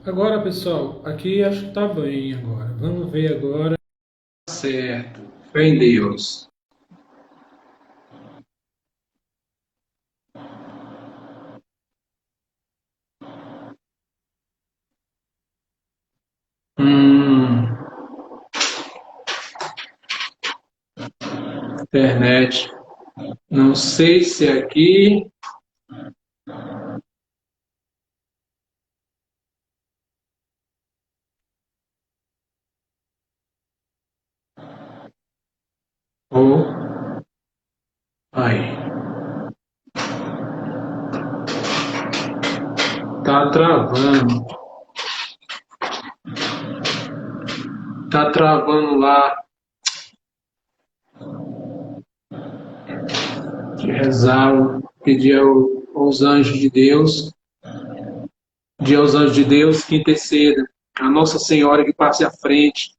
Agora, pessoal, aqui acho que tá bem agora. Vamos ver agora. Certo. Fé em Deus. Hum, internet. Não sei se é aqui. Ou. Aí. Tá travando. Tá travando lá. De rezar, pedir aos anjos de Deus. Pedir aos anjos de Deus que interceda. A Nossa Senhora que passe à frente.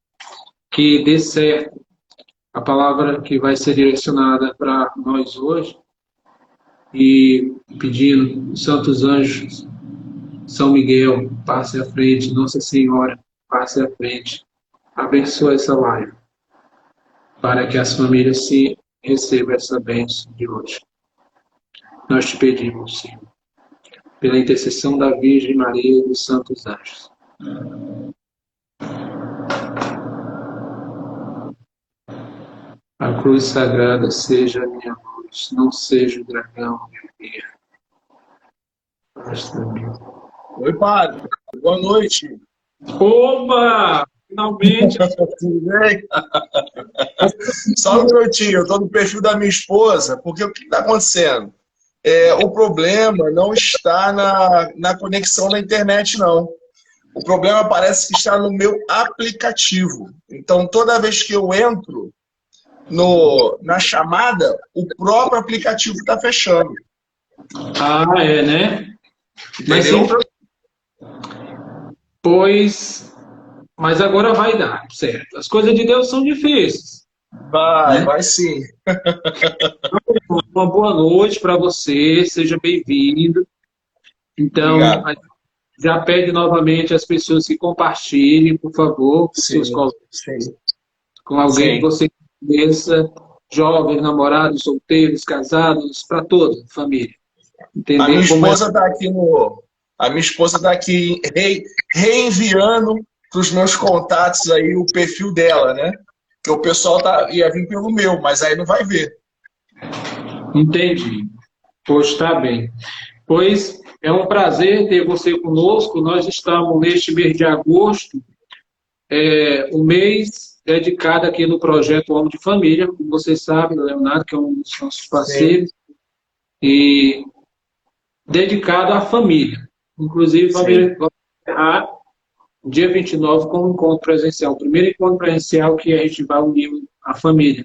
Que dê certo a palavra que vai ser direcionada para nós hoje e pedindo os santos anjos, São Miguel, passe à frente, Nossa Senhora, passe à frente, abençoe essa live, para que as famílias se recebam essa bênção de hoje. Nós te pedimos, Senhor, pela intercessão da Virgem Maria e dos santos anjos. A cruz sagrada seja a minha luz, não seja o dragão meu guia. Basta-me. Oi, padre. Boa noite. Opa! Finalmente! Tudo bem? Só um minutinho, eu estou no perfil da minha esposa, porque o que está acontecendo? O problema não está na conexão da internet, não. O problema parece que está no meu aplicativo. Então, toda vez que eu entro na chamada, o próprio aplicativo está fechando. Ah, é, né? Mas Entendeu? sempre, pois, mas agora vai dar, certo? As coisas de Deus são difíceis, Vai, né? vai sim. Uma boa noite para você, seja bem-vindo. Então, Obrigado. já pede novamente às pessoas que compartilhem, por favor, com seus Sim, colegas, sim, com alguém que sim. você conheça, jovens, namorados, solteiros, casados, para toda a família. A minha Entender como é. esposa está aqui A minha esposa está aqui reenviando para os meus contatos aí o perfil dela, né? Que o pessoal ia vir pelo meu, mas aí não vai ver. Entendi. Pois está bem. Pois é um prazer ter você conosco. Nós estamos neste mês de agosto, um mês dedicado aqui no projeto Homem de Família, como você sabe, Leonardo, que é um dos nossos Sim, parceiros, e dedicado à família. Inclusive, sim. vamos encerrar dia 29 com um encontro presencial, o primeiro encontro presencial que a gente vai unir a família.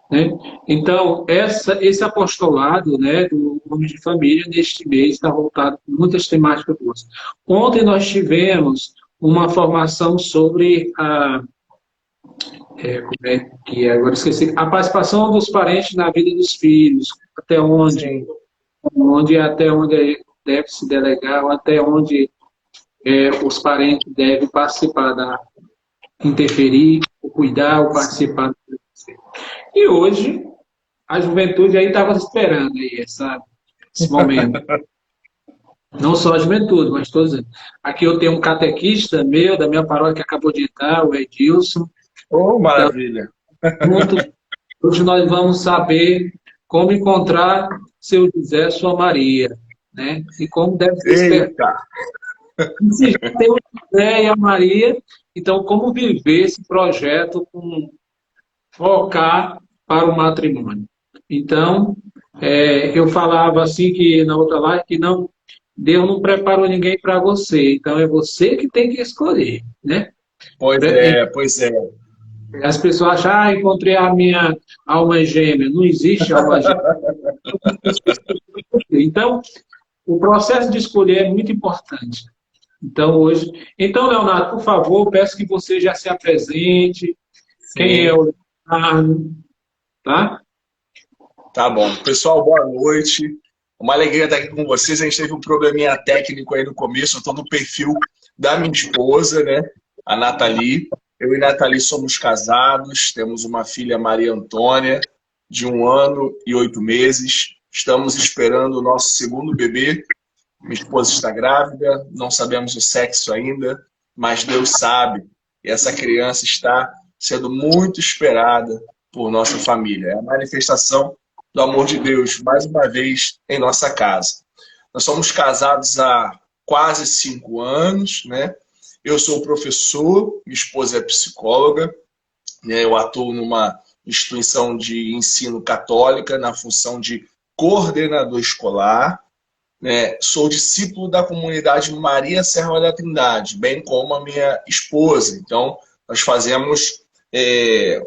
Né? Então, esse apostolado, né, do Homem de Família, neste mês, está voltado com muitas temáticas boas. Ontem nós tivemos uma formação sobre como é que é? Agora esqueci, a participação dos parentes na vida dos filhos, Sim. até onde deve se delegar, ou até onde os parentes devem participar interferir, ou cuidar, ou participar. E hoje a juventude aí estava esperando aí, sabe? Esse momento. Não só a juventude, mas todos. Aqui eu tenho um catequista meu, da minha paróquia, que acabou de entrar, o Edilson. Oh, Então, maravilha. juntos, hoje nós vamos saber como encontrar seu José, sua Maria, né? E como deve se despertar. Eita. Se já tem o José e a Maria, então como viver esse projeto com focar para o matrimônio. Então, eu falava assim que na outra live que não, Deus não preparou ninguém para você, então é você que tem que escolher, né? Pois é, pois é. As pessoas acham, encontrei a minha alma gêmea. Não existe alma gêmea. Então, o processo de escolher é muito importante. Então, hoje. Então, Leonardo, por favor, peço que você já se apresente. Quem é Sim, o Leonardo, tá? tá bom. Pessoal, boa noite. Uma alegria estar aqui com vocês. A gente teve um probleminha técnico aí no começo. Eu estou no perfil da minha esposa, né? A Nathalie. Eu e Nathalie somos casados, temos uma filha, Maria Antônia, de 1 ano e 8 meses. Estamos esperando o nosso segundo bebê. Minha esposa está grávida, não sabemos o sexo ainda, mas Deus sabe. E essa criança está sendo muito esperada por nossa família. É a manifestação do amor de Deus, mais uma vez, em nossa casa. Nós somos casados há quase 5 anos, né? Eu sou professor, minha esposa é psicóloga, né? Eu atuo numa instituição de ensino católica na função de coordenador escolar, né? Sou discípulo da comunidade Maria Serra da Trindade, bem como a minha esposa. Então, nós fazemos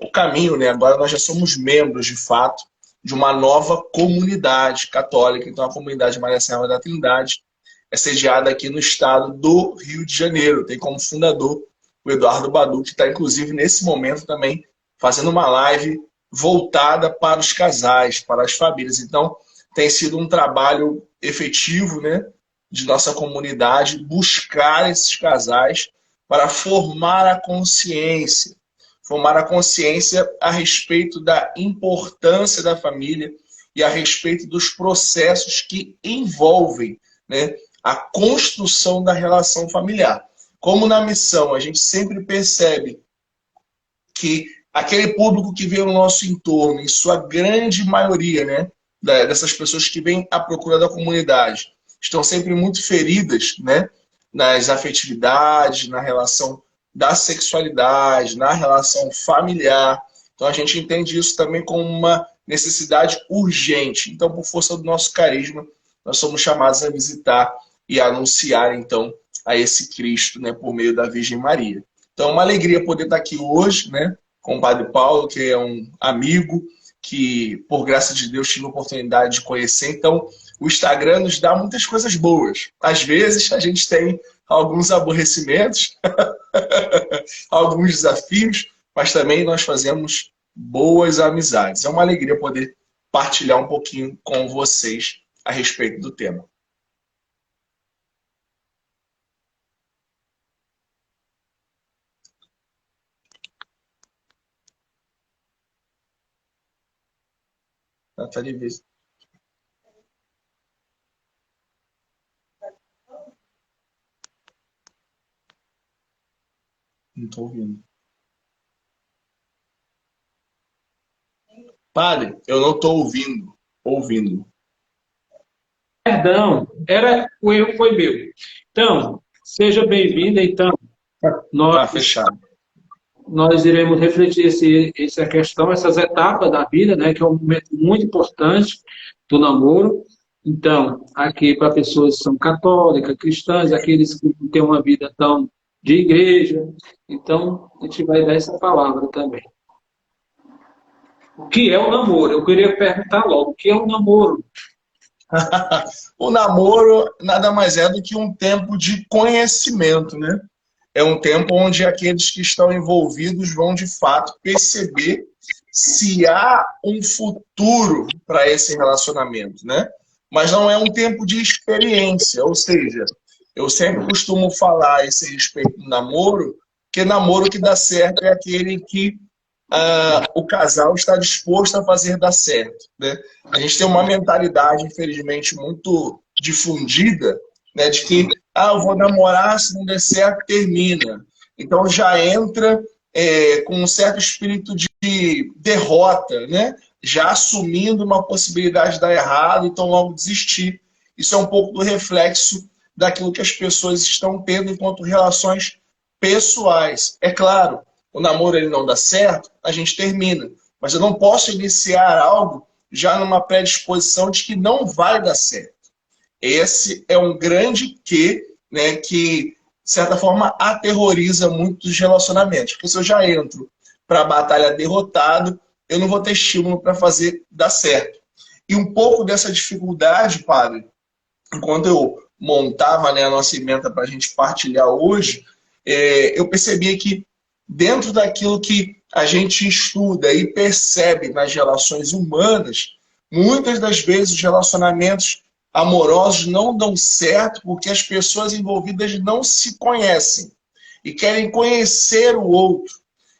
o caminho, né? Agora nós já somos membros, de fato, de uma nova comunidade católica. Então, a comunidade Maria Serra da Trindade é sediada aqui no estado do Rio de Janeiro. Tem como fundador o Eduardo Badu, que está, inclusive, nesse momento também fazendo uma live voltada para os casais, para as famílias. Então, tem sido um trabalho efetivo, né, de nossa comunidade, buscar esses casais para formar a consciência a respeito da importância da família e a respeito dos processos que envolvem, né, a construção da relação familiar. Como na missão a gente sempre percebe que aquele público que vem no nosso entorno, em sua grande maioria, né, dessas pessoas que vêm à procura da comunidade, estão sempre muito feridas, né, nas afetividades, na relação da sexualidade, na relação familiar. Então a gente entende isso também como uma necessidade urgente. Então, por força do nosso carisma, nós somos chamados a visitar e a anunciar, então, a esse Cristo, né, por meio da Virgem Maria. Então, é uma alegria poder estar aqui hoje, né, com o Padre Paulo, que é um amigo que, por graça de Deus, tive a oportunidade de conhecer. Então, o Instagram nos dá muitas coisas boas. Às vezes, a gente tem alguns aborrecimentos, alguns desafios, mas também nós fazemos boas amizades. É uma alegria poder partilhar um pouquinho com vocês a respeito do tema. Nathalie, não estou ouvindo. Padre, eu não estou ouvindo. Perdão, o erro foi meu. Então, seja bem-vinda. Então, Tá fechado. nós iremos refletir essa questão, essas etapas da vida, né, que é um momento muito importante do namoro. Então, aqui para pessoas que são católicas, cristãs, aqueles que não têm uma vida tão de igreja. Então, a gente vai dar essa palavra também. O que é o namoro? Eu queria perguntar logo, o que é o namoro? O namoro nada mais é do que um tempo de conhecimento, né? É um tempo onde aqueles que estão envolvidos vão, de fato, perceber se há um futuro para esse relacionamento, né? Mas não é um tempo de experiência, ou seja, eu sempre costumo falar a esse respeito do namoro, que namoro que dá certo é aquele que o casal está disposto a fazer dar certo, né? A gente tem uma mentalidade, infelizmente, muito difundida, né, de que eu vou namorar, se não der certo, termina. Então já entra com um certo espírito de derrota, né? Já assumindo uma possibilidade de dar errado, então logo desistir. Isso é um pouco do reflexo daquilo que as pessoas estão tendo enquanto relações pessoais. É claro, o namoro ele não dá certo, a gente termina. Mas eu não posso iniciar algo já numa predisposição de que não vai dar certo. Esse é um grande quê, né, que, de certa forma, aterroriza muitos relacionamentos. Porque se eu já entro para a batalha derrotado, eu não vou ter estímulo para fazer dar certo. E um pouco dessa dificuldade, padre, enquanto eu montava, né, a nossa emenda para a gente partilhar hoje, eu percebi que dentro daquilo que a gente estuda e percebe nas relações humanas, muitas das vezes os relacionamentos amorosos não dão certo porque as pessoas envolvidas não se conhecem e querem conhecer o outro.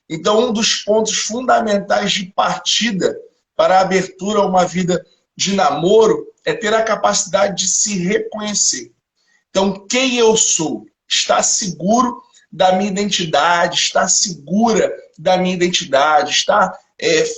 Então, um dos pontos fundamentais de partida para a abertura a uma vida de namoro é ter a capacidade de se reconhecer. Então, quem eu sou? Está seguro da minha identidade, está segura da minha identidade, está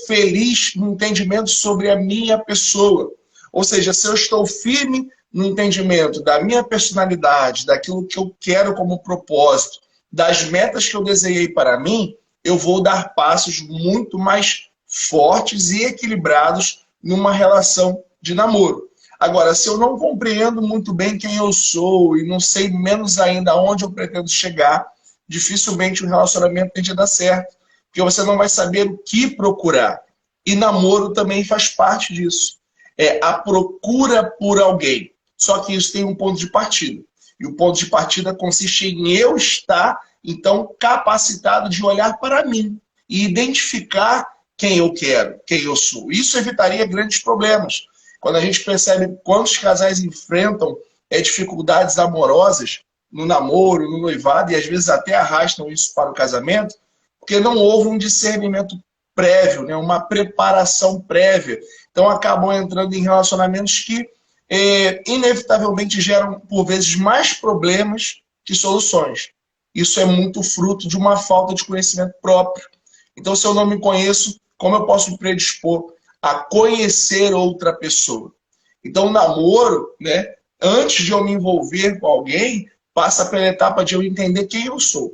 feliz no entendimento sobre a minha pessoa. Ou seja, se eu estou firme no entendimento da minha personalidade, daquilo que eu quero como propósito, das metas que eu desenhei para mim, eu vou dar passos muito mais fortes e equilibrados numa relação de namoro. Agora, se eu não compreendo muito bem quem eu sou e não sei menos ainda aonde eu pretendo chegar, dificilmente o relacionamento tende a dar certo, porque você não vai saber o que procurar. E namoro também faz parte disso. É a procura por alguém. Só que isso tem um ponto de partida. E o ponto de partida consiste em eu estar, então, capacitado de olhar para mim e identificar quem eu quero, quem eu sou. Isso evitaria grandes problemas. Quando a gente percebe quantos casais enfrentam dificuldades amorosas no namoro, no noivado, e às vezes até arrastam isso para o casamento, porque não houve um discernimento prévio, né? Uma preparação prévia. Então acabam entrando em relacionamentos que inevitavelmente geram, por vezes, mais problemas que soluções. Isso é muito fruto de uma falta de conhecimento próprio. Então, se eu não me conheço, como eu posso me predispor a conhecer outra pessoa? Então, o namoro, né, antes de eu me envolver com alguém, passa pela etapa de eu entender quem eu sou.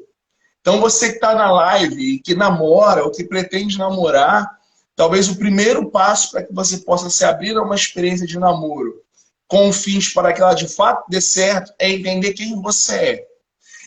Então, você que está na live e que namora ou que pretende namorar, talvez o primeiro passo para que você possa se abrir a uma experiência de namoro com fins para que ela de fato dê certo é entender quem você é.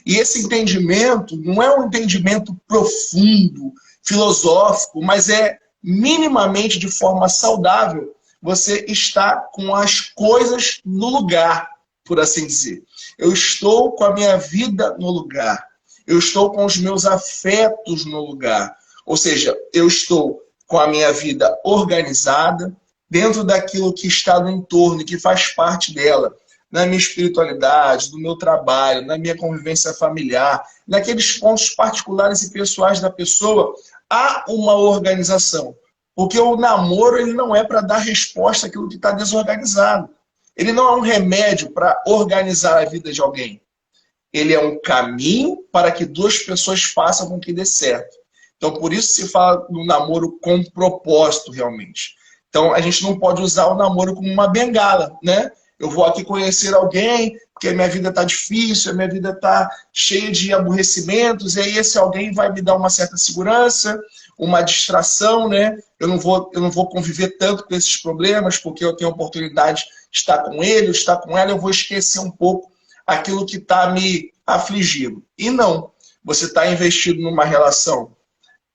E esse entendimento não é um entendimento profundo, filosófico, mas é minimamente de forma saudável você está com as coisas no lugar, por assim dizer. Eu estou com a minha vida no lugar. Eu estou com os meus afetos no lugar. Ou seja, eu estou com a minha vida organizada, dentro daquilo que está no entorno e que faz parte dela, na minha espiritualidade, no meu trabalho, na minha convivência familiar, naqueles pontos particulares e pessoais da pessoa, há uma organização. Porque o namoro ele não é para dar resposta àquilo que está desorganizado. Ele não é um remédio para organizar a vida de alguém. Ele é um caminho para que duas pessoas façam com que dê certo. Então, por isso se fala no namoro com propósito, realmente. Então, a gente não pode usar o namoro como uma bengala, né? Eu vou aqui conhecer alguém, porque a minha vida está difícil, a minha vida está cheia de aborrecimentos, e aí esse alguém vai me dar uma certa segurança, uma distração, né? Eu não vou conviver tanto com esses problemas, porque eu tenho a oportunidade de estar com ele, ou estar com ela, eu vou esquecer um pouco aquilo que está me afligindo. E não, você está investido numa relação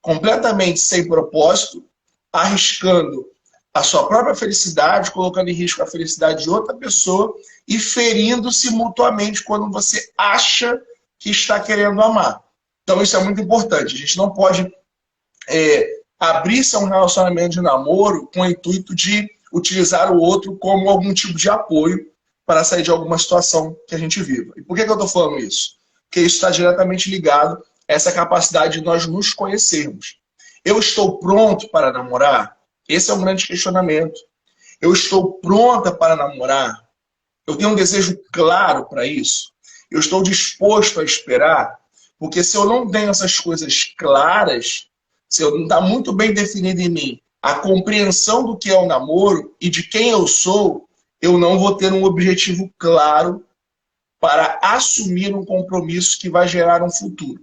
completamente sem propósito, arriscando a sua própria felicidade, colocando em risco a felicidade de outra pessoa e ferindo-se mutuamente quando você acha que está querendo amar. Então isso é muito importante. A gente não pode abrir-se a um relacionamento de namoro com o intuito de utilizar o outro como algum tipo de apoio para sair de alguma situação que a gente viva. E por que eu estou falando isso? Porque isso está diretamente ligado a essa capacidade de nós nos conhecermos. Eu estou pronto para namorar? Esse é um grande questionamento. Eu estou pronta para namorar? Eu tenho um desejo claro para isso? Eu estou disposto a esperar? Porque se eu não tenho essas coisas claras, se eu não está muito bem definido em mim a compreensão do que é o namoro e de quem eu sou, eu não vou ter um objetivo claro para assumir um compromisso que vai gerar um futuro.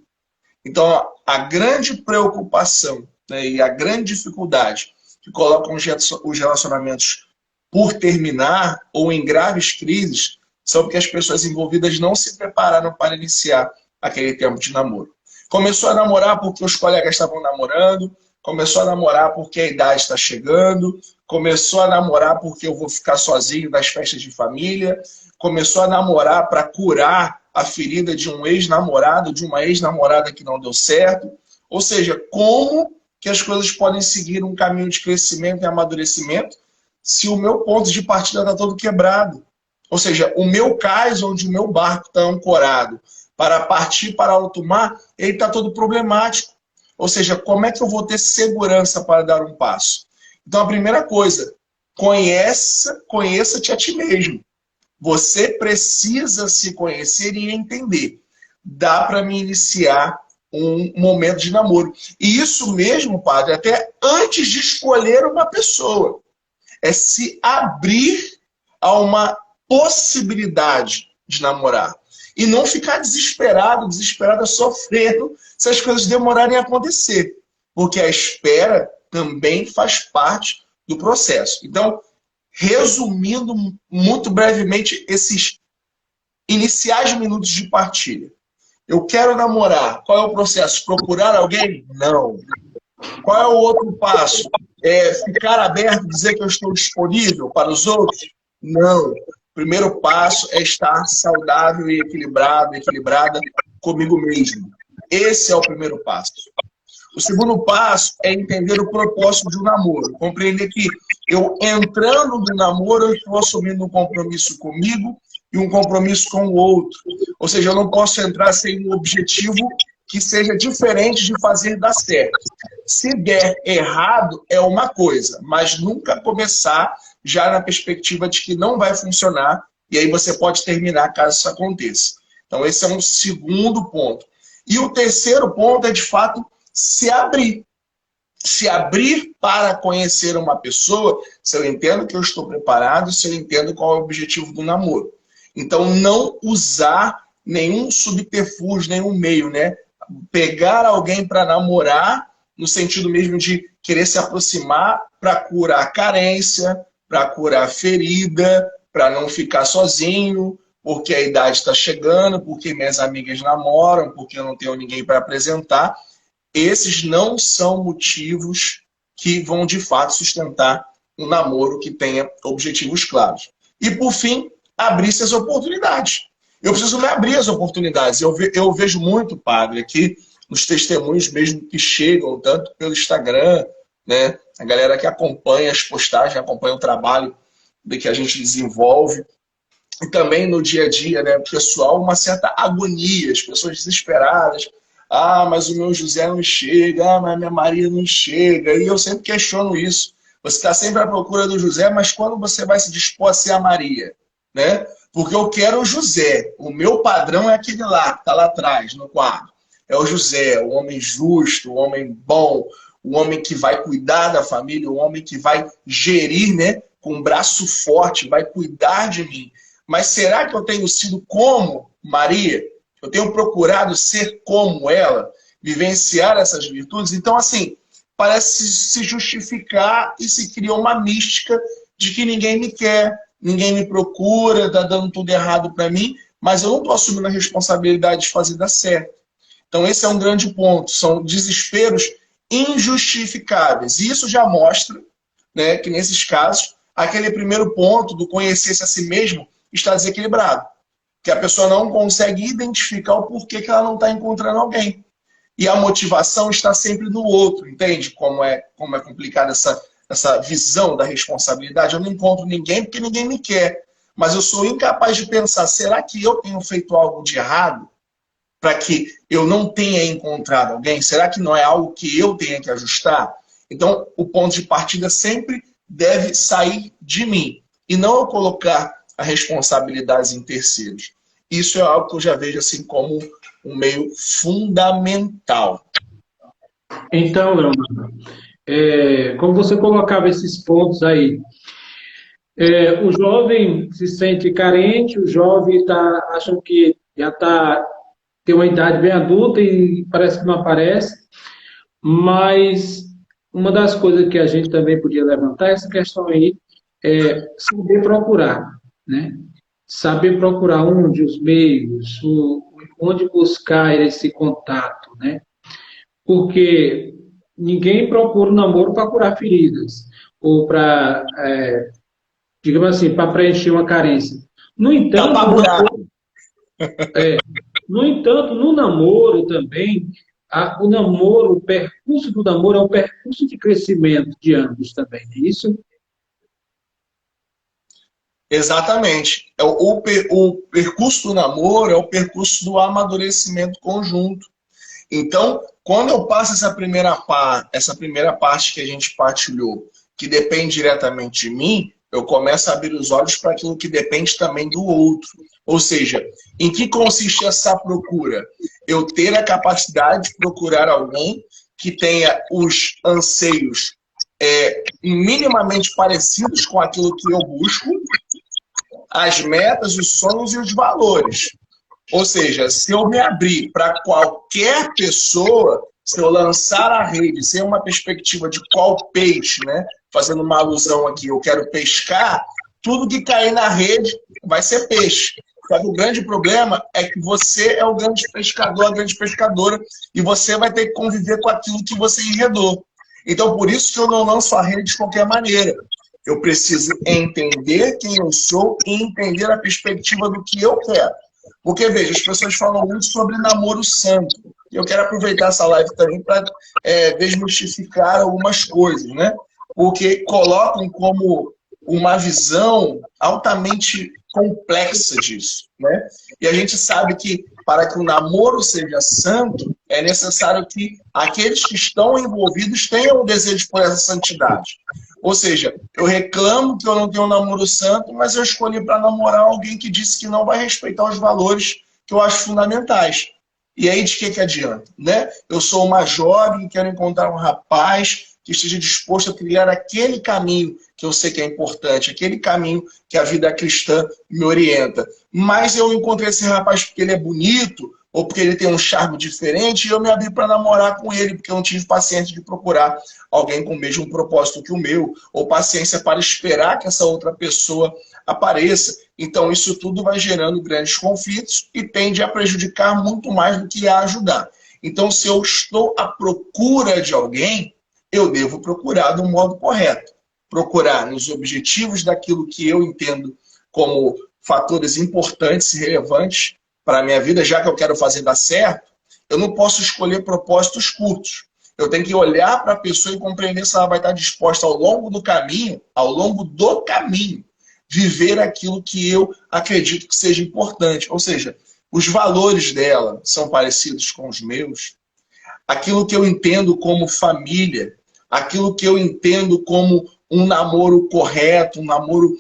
Então, a grande preocupação, né, e a grande dificuldade que colocam os relacionamentos por terminar ou em graves crises são porque as pessoas envolvidas não se prepararam para iniciar aquele tempo de namoro. Começou a namorar porque os colegas estavam namorando, começou a namorar porque a idade está chegando, começou a namorar porque eu vou ficar sozinho das festas de família, começou a namorar para curar a ferida de um ex-namorado, de uma ex-namorada que não deu certo. Ou seja, como que as coisas podem seguir um caminho de crescimento e amadurecimento se o meu ponto de partida está todo quebrado? Ou seja, o meu cais, onde o meu barco está ancorado para partir para alto mar, ele está todo problemático. Ou seja, como é que eu vou ter segurança para dar um passo? Então, a primeira coisa, conheça-te a ti mesmo. Você precisa se conhecer e entender. Dá para me iniciar um momento de namoro. E isso mesmo, padre, até antes de escolher uma pessoa. É se abrir a uma possibilidade de namorar. E não ficar desesperado, desesperada, sofrendo se as coisas demorarem a acontecer. Porque a espera também faz parte do processo. Então, resumindo muito brevemente esses iniciais minutos de partilha. Eu quero namorar. Qual é o processo? Procurar alguém? Não. Qual é o outro passo? Ficar aberto, dizer que eu estou disponível para os outros? Não. O primeiro passo é estar saudável e equilibrado, equilibrada comigo mesmo. Esse é o primeiro passo. O segundo passo é entender o propósito de um namoro. Compreender que eu, entrando no namoro, eu estou assumindo um compromisso comigo e um compromisso com o outro. Ou seja, eu não posso entrar sem um objetivo que seja diferente de fazer dar certo. Se der errado, é uma coisa, mas nunca começar já na perspectiva de que não vai funcionar, e aí você pode terminar caso isso aconteça. Então, esse é um segundo ponto. E o terceiro ponto é, de fato, se abrir. Se abrir para conhecer uma pessoa, se eu entendo que eu estou preparado, se eu entendo qual é o objetivo do namoro. Então, não usar nenhum subterfúgio, nenhum meio, né? Pegar alguém para namorar, no sentido mesmo de querer se aproximar para curar a carência, para curar a ferida, para não ficar sozinho, porque a idade está chegando, porque minhas amigas namoram, porque eu não tenho ninguém para apresentar. Esses não são motivos que vão, de fato, sustentar um namoro que tenha objetivos claros. E, por fim, abrir-se as oportunidades. Eu preciso me abrir as oportunidades. Eu vejo muito, padre, aqui nos testemunhos mesmo que chegam, tanto pelo Instagram, né? A galera que acompanha as postagens, acompanha o trabalho que a gente desenvolve. E também no dia a dia, né, pessoal, uma certa agonia, as pessoas desesperadas. Ah, mas o meu José não chega, ah, mas a minha Maria não chega. E eu sempre questiono isso. Você está sempre à procura do José, mas quando você vai se dispor a ser a Maria? Né? Porque eu quero o José. O meu padrão é aquele lá, que está lá atrás, no quadro. É o José, o homem justo, o homem bom, o homem que vai cuidar da família, o homem que vai gerir, né, com um braço forte, vai cuidar de mim. Mas será que eu tenho sido como Maria? Eu tenho procurado ser como ela, vivenciar essas virtudes? Então, assim, parece se justificar e se cria uma mística de que ninguém me quer, ninguém me procura, está dando tudo errado para mim, mas eu não estou assumindo a responsabilidade de fazer dar certo. Então, esse é um grande ponto. São desesperos injustificáveis. E isso já mostra, né, que, nesses casos, aquele primeiro ponto do conhecer-se a si mesmo está desequilibrado. Que a pessoa não consegue identificar o porquê que ela não está encontrando alguém. E a motivação está sempre no outro, entende? Como é complicada essa visão da responsabilidade. Eu não encontro ninguém porque ninguém me quer. Mas eu sou incapaz de pensar, será que eu tenho feito algo de errado para que eu não tenha encontrado alguém? Será que não é algo que eu tenha que ajustar? Então, o ponto de partida sempre deve sair de mim. E não eu colocar a responsabilidade em terceiros. Isso é algo que eu já vejo assim como um meio fundamental. Então, Leonardo, como você colocava esses pontos aí, o jovem se sente carente, o jovem acha que já tem uma idade bem adulta e parece que não aparece, mas uma das coisas que a gente também podia levantar é essa questão aí, saber procurar, né? Saber procurar onde os meios, onde buscar esse contato, né? Porque ninguém procura um namoro para curar feridas ou para, digamos assim, para preencher uma carência. No entanto, no entanto, no namoro também, o namoro, o percurso do namoro é um percurso de crescimento de ambos também, não é isso? Exatamente. O percurso do namoro é o percurso do amadurecimento conjunto. Então, quando eu passo essa primeira parte que a gente partilhou, que depende diretamente de mim, eu começo a abrir os olhos para aquilo que depende também do outro. Ou seja, em que consiste essa procura? Eu ter a capacidade de procurar alguém que tenha os anseios minimamente parecidos com aquilo que eu busco, as metas, os sonhos e os valores. Ou seja, se eu me abrir para qualquer pessoa, se eu lançar a rede sem uma perspectiva de qual peixe, né? Fazendo uma alusão aqui, eu quero pescar, tudo que cair na rede vai ser peixe. Só que o grande problema é que você é o grande pescador, a grande pescadora, e você vai ter que conviver com aquilo que você enredou. Então, por isso que eu não lanço a rede de qualquer maneira. Eu preciso entender quem eu sou e entender a perspectiva do que eu quero. Porque, veja, as pessoas falam muito sobre namoro santo. Eu quero aproveitar essa live também para desmistificar algumas coisas, né? Porque colocam como uma visão altamente complexa disso, né? E a gente sabe que para que o namoro seja santo, é necessário que aqueles que estão envolvidos tenham o desejo por essa santidade. Ou seja, eu reclamo que eu não tenho um namoro santo, mas eu escolhi para namorar alguém que disse que não vai respeitar os valores que eu acho fundamentais. E aí de que adianta, né? Eu sou uma jovem, quero encontrar um rapaz que esteja disposto a trilhar aquele caminho que eu sei que é importante, aquele caminho que a vida cristã me orienta. Mas eu encontrei esse rapaz porque ele é bonito, ou porque ele tem um charme diferente, e eu me abri para namorar com ele, porque eu não tive paciência de procurar alguém com o mesmo propósito que o meu, ou paciência para esperar que essa outra pessoa apareça. Então, isso tudo vai gerando grandes conflitos e tende a prejudicar muito mais do que a ajudar. Então, se eu estou à procura de alguém, eu devo procurar do modo correto. Procurar nos objetivos daquilo que eu entendo como fatores importantes e relevantes para a minha vida, já que eu quero fazer dar certo, eu não posso escolher propósitos curtos. Eu tenho que olhar para a pessoa e compreender se ela vai estar disposta ao longo do caminho, viver aquilo que eu acredito que seja importante. Ou seja, os valores dela são parecidos com os meus, aquilo que eu entendo como família, aquilo que eu entendo como um namoro correto, um namoro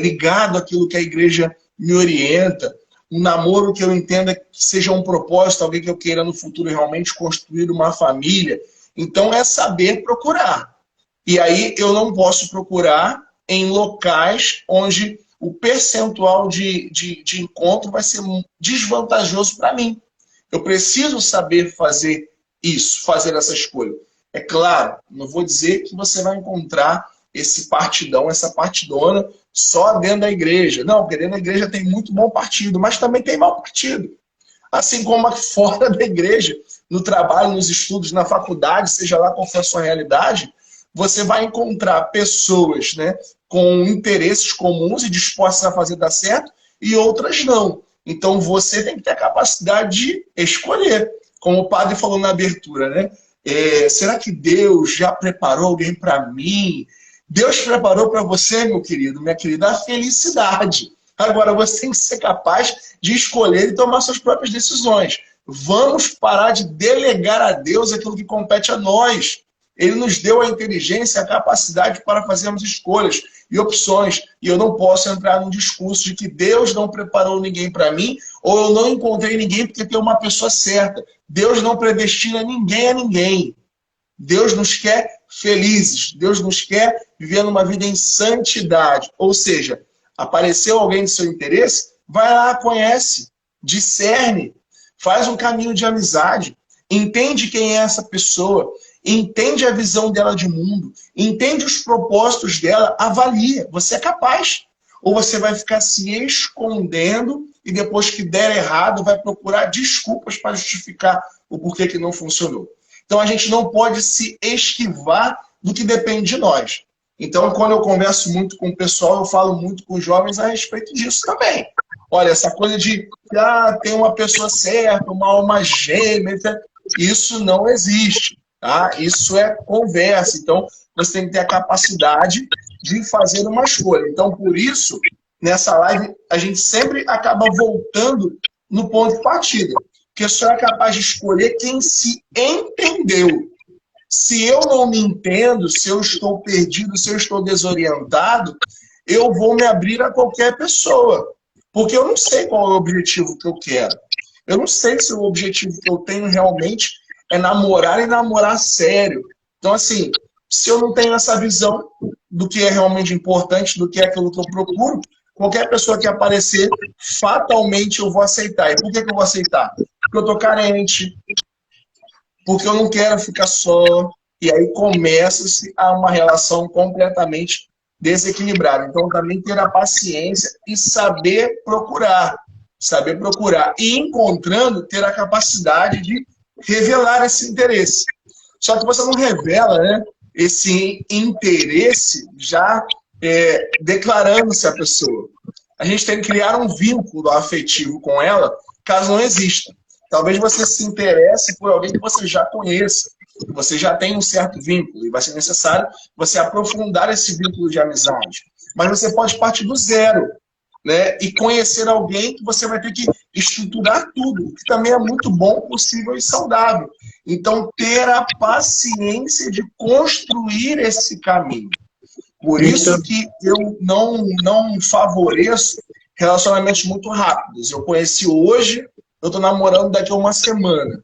ligado àquilo que a igreja me orienta, um namoro que eu entenda que seja um propósito, alguém que eu queira no futuro realmente construir uma família. Então é saber procurar. E aí eu não posso procurar em locais onde o percentual de encontro vai ser desvantajoso para mim. Eu preciso saber fazer isso, fazer essa escolha. É claro, não vou dizer que você vai encontrar esse partidão, essa partidona só dentro da igreja. Não, porque dentro da igreja tem muito bom partido, mas também tem mau partido. Assim como aqui fora da igreja, no trabalho, nos estudos, na faculdade, seja lá qual for a sua realidade, você vai encontrar pessoas, né, com interesses comuns e dispostas a fazer dar certo, e outras não. Então você tem que ter a capacidade de escolher. Como o padre falou na abertura, né? Será que Deus já preparou alguém para mim? Deus preparou para você, meu querido, minha querida, a felicidade. Agora, você tem que ser capaz de escolher e tomar suas próprias decisões. Vamos parar de delegar a Deus aquilo que compete a nós. Ele nos deu a inteligência, a capacidade para fazermos escolhas e opções. E eu não posso entrar num discurso de que Deus não preparou ninguém para mim, ou eu não encontrei ninguém porque tem uma pessoa certa. Deus não predestina ninguém a ninguém. Deus nos quer felizes. Deus nos quer vivendo uma vida em santidade. Ou seja, apareceu alguém de seu interesse, vai lá, conhece, discerne, faz um caminho de amizade, entende quem é essa pessoa, entende a visão dela de mundo, entende os propósitos dela, avalia. Você é capaz. Ou você vai ficar se escondendo e depois que der errado vai procurar desculpas para justificar o porquê que não funcionou. Então a gente não pode se esquivar do que depende de nós. Então quando eu converso muito com o pessoal, eu falo muito com os jovens a respeito disso também. Olha, essa coisa de tem uma pessoa certa, uma alma gêmea, etc. Isso não existe. Tá? Isso é conversa. Então, você tem que ter a capacidade de fazer uma escolha. Então, por isso, nessa live, a gente sempre acaba voltando no ponto de partida. Porque só é capaz de escolher quem se entendeu. Se eu não me entendo, se eu estou perdido, se eu estou desorientado, eu vou me abrir a qualquer pessoa. Porque eu não sei qual é o objetivo que eu quero. Eu não sei se o objetivo que eu tenho realmente é namorar e namorar sério. Então, assim, se eu não tenho essa visão do que é realmente importante, do que é aquilo que eu procuro, qualquer pessoa que aparecer, fatalmente eu vou aceitar. E por que eu vou aceitar? Porque eu estou carente, porque eu não quero ficar só. E aí começa-se a uma relação completamente desequilibrada. Então, também ter a paciência e saber procurar. Saber procurar. E encontrando, ter a capacidade de revelar esse interesse. Só que você não revela, né, esse interesse já declarando-se a pessoa. A gente tem que criar um vínculo afetivo com ela, caso não exista. Talvez você se interesse por alguém que você já conheça, que você já tem um certo vínculo, e vai ser necessário você aprofundar esse vínculo de amizade. Mas você pode partir do zero, né, e conhecer alguém que você vai ter que estruturar tudo, que também é muito bom, possível e saudável. Então, ter a paciência de construir esse caminho. Por isso que eu não favoreço relacionamentos muito rápidos. Eu conheci hoje, eu estou namorando daqui a uma semana.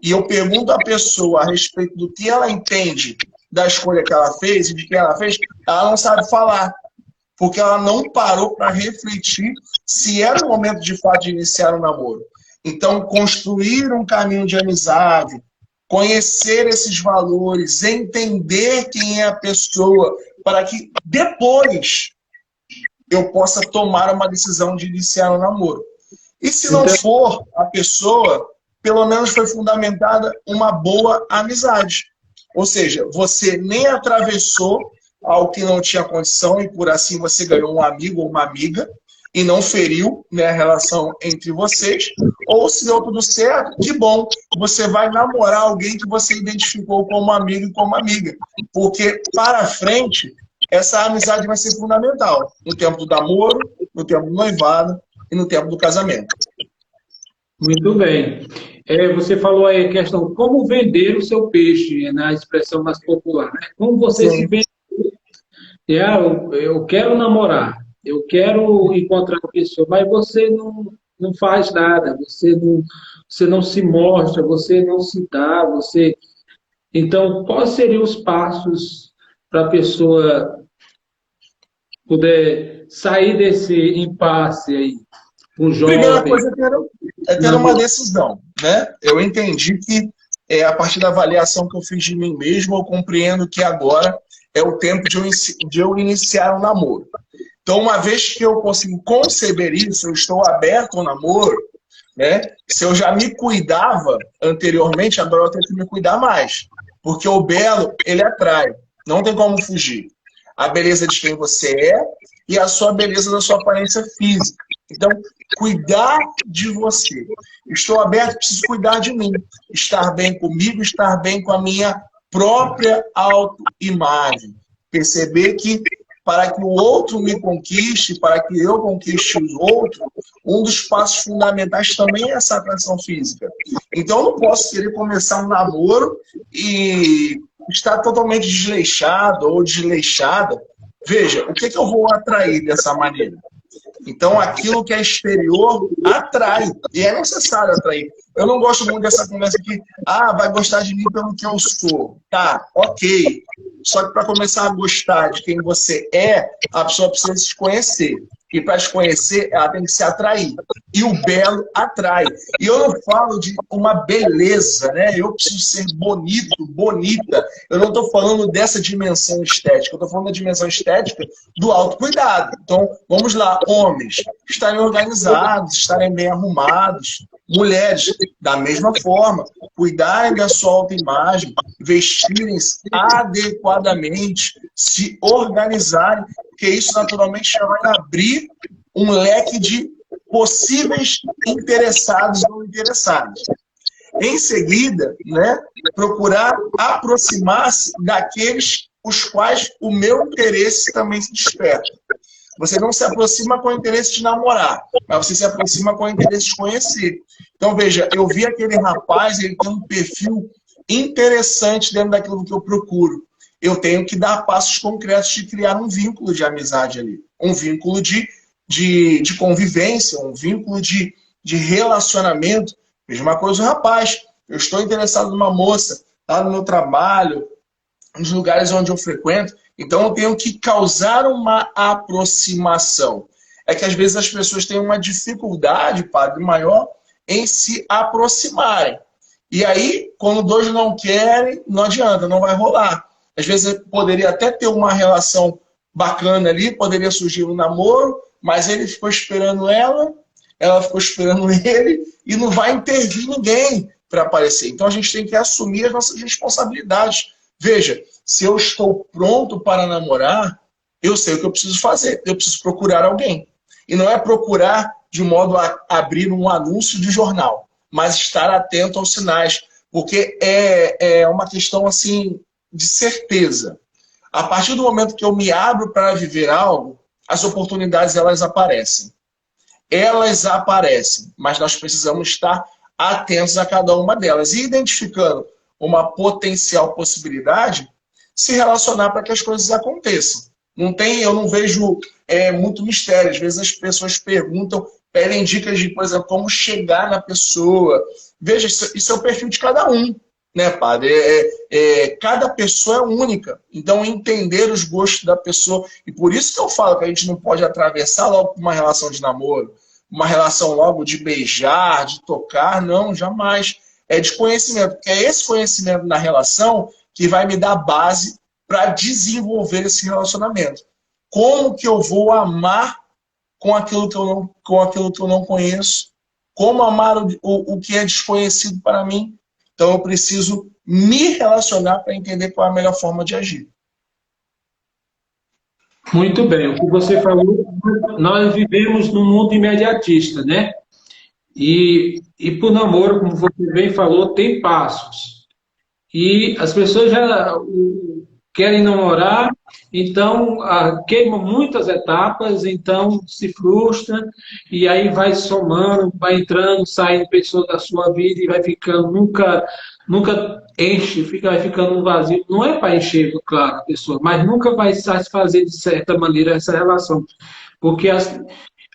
E eu pergunto à pessoa a respeito do que ela entende da escolha que ela fez e de que ela fez, ela não sabe falar. Porque ela não parou para refletir se era o momento de fato de iniciar um namoro. Então, construir um caminho de amizade, conhecer esses valores, entender quem é a pessoa, para que depois eu possa tomar uma decisão de iniciar um namoro. E se não for a pessoa, pelo menos foi fundamentada uma boa amizade. Ou seja, você nem atravessou algo que não tinha condição e por assim você ganhou um amigo ou uma amiga e não feriu, né, a relação entre vocês. Ou se deu tudo certo, que bom, você vai namorar alguém que você identificou como amigo e como amiga. Porque para frente, essa amizade vai ser fundamental no tempo do namoro, no tempo do noivado e no tempo do casamento. Muito bem. Você falou aí a questão como vender o seu peixe, na expressão mais popular, né? Como você se vende. Eu quero namorar, eu quero encontrar uma pessoa, mas você não faz nada, você não se mostra, você não se dá, você... Então, quais seriam os passos para a pessoa poder sair desse impasse aí? Um jovem... Primeira coisa é ter uma decisão, né? Eu entendi que a partir da avaliação que eu fiz de mim mesmo, eu compreendo que agora é o tempo de eu iniciar um namoro. Então, uma vez que eu consigo conceber isso, eu estou aberto ao namoro, né? Se eu já me cuidava anteriormente, agora eu tenho que me cuidar mais. Porque o belo, ele atrai. Não tem como fugir. A beleza de quem você é e a sua beleza da sua aparência física. Então, cuidar de você. Estou aberto, preciso cuidar de mim. Estar bem comigo, estar bem com a minha própria autoimagem. Perceber que para que o outro me conquiste, para que eu conquiste o outro, um dos passos fundamentais também é essa atração física. Então eu não posso querer começar um namoro e estar totalmente desleixado ou desleixada. Veja, o que eu vou atrair dessa maneira? Então, aquilo que é exterior atrai. E é necessário atrair. Eu não gosto muito dessa conversa que, vai gostar de mim pelo que eu sou. Tá, ok. Só que para começar a gostar de quem você é, a pessoa precisa se conhecer. E para se conhecer, ela tem que se atrair. E o belo atrai. E eu não falo de uma beleza, né? Eu preciso ser bonito, bonita. Eu não estou falando dessa dimensão estética. Eu estou falando da dimensão estética do autocuidado. Então, vamos lá, homens, estarem organizados, estarem bem arrumados. Mulheres, da mesma forma, cuidarem da sua autoimagem, vestirem-se adequadamente, se organizarem, porque isso naturalmente já vai abrir um leque de possíveis interessados ou interessadas. Em seguida, né, procurar aproximar-se daqueles os quais o meu interesse também se desperta. você não se aproxima com o interesse de namorar, mas você se aproxima com o interesse de conhecer. Então, veja, eu vi aquele rapaz, ele tem um perfil interessante dentro daquilo que eu procuro. Eu tenho que dar passos concretos de criar um vínculo de amizade ali, um vínculo de convivência, um vínculo de relacionamento. Mesma coisa o rapaz. Eu estou interessado numa moça, lá no meu trabalho, nos lugares onde eu frequento, então eu tenho que causar uma aproximação. É que às vezes as pessoas têm uma dificuldade, padre, maior em se aproximarem. E aí, quando dois não querem, não adianta, não vai rolar. Às vezes poderia até ter uma relação bacana ali, poderia surgir um namoro, mas ele ficou esperando ela ficou esperando ele, e não vai intervir ninguém para aparecer. Então a gente tem que assumir as nossas responsabilidades. Veja, se eu estou pronto para namorar, eu sei o que eu preciso fazer. Eu preciso procurar alguém. E não é procurar de modo a abrir um anúncio de jornal, mas estar atento aos sinais, porque é uma questão assim de certeza. A partir do momento que eu me abro para viver algo, as oportunidades elas aparecem. Elas aparecem, mas nós precisamos estar atentos a cada uma delas e identificando uma potencial possibilidade, se relacionar para que as coisas aconteçam. Eu não vejo muito mistério. Às vezes as pessoas perguntam, pedem dicas de, por exemplo, como chegar na pessoa. Veja, isso é o perfil de cada um, né, padre? Cada pessoa é única. Então, entender os gostos da pessoa. E por isso que eu falo que a gente não pode atravessar logo uma relação de namoro, uma relação logo de beijar, de tocar. Não, jamais. É de conhecimento. É esse conhecimento na relação que vai me dar base para desenvolver esse relacionamento. Como que eu vou amar com aquilo que eu não conheço? Como amar o que é desconhecido para mim? Então eu preciso me relacionar para entender qual é a melhor forma de agir. Muito bem, o que você falou, nós vivemos num mundo imediatista, né? E por namoro, como você bem falou, tem passos. E as pessoas já querem namorar, então queimam muitas etapas, então se frustra, e aí vai somando, vai entrando, saindo pessoas da sua vida e vai ficando, nunca enche, vai ficando um vazio. Não é para encher, claro, a pessoa, mas nunca vai satisfazer de certa maneira essa relação. Porque,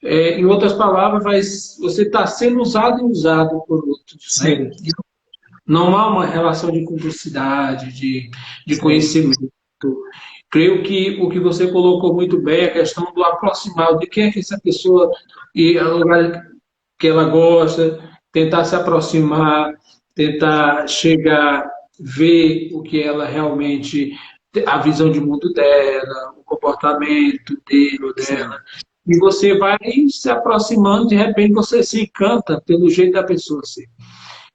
em outras palavras, você está sendo usado e usado por outros, né? Não há uma relação de cumplicidade, de conhecimento. Creio que o que você colocou muito bem é a questão do aproximar, de quem é que essa pessoa e o lugar que ela gosta, tentar se aproximar, tentar chegar, ver o que ela realmente, a visão de mundo dela, o comportamento dele ou dela. E você vai se aproximando, de repente você se encanta pelo jeito da pessoa ser.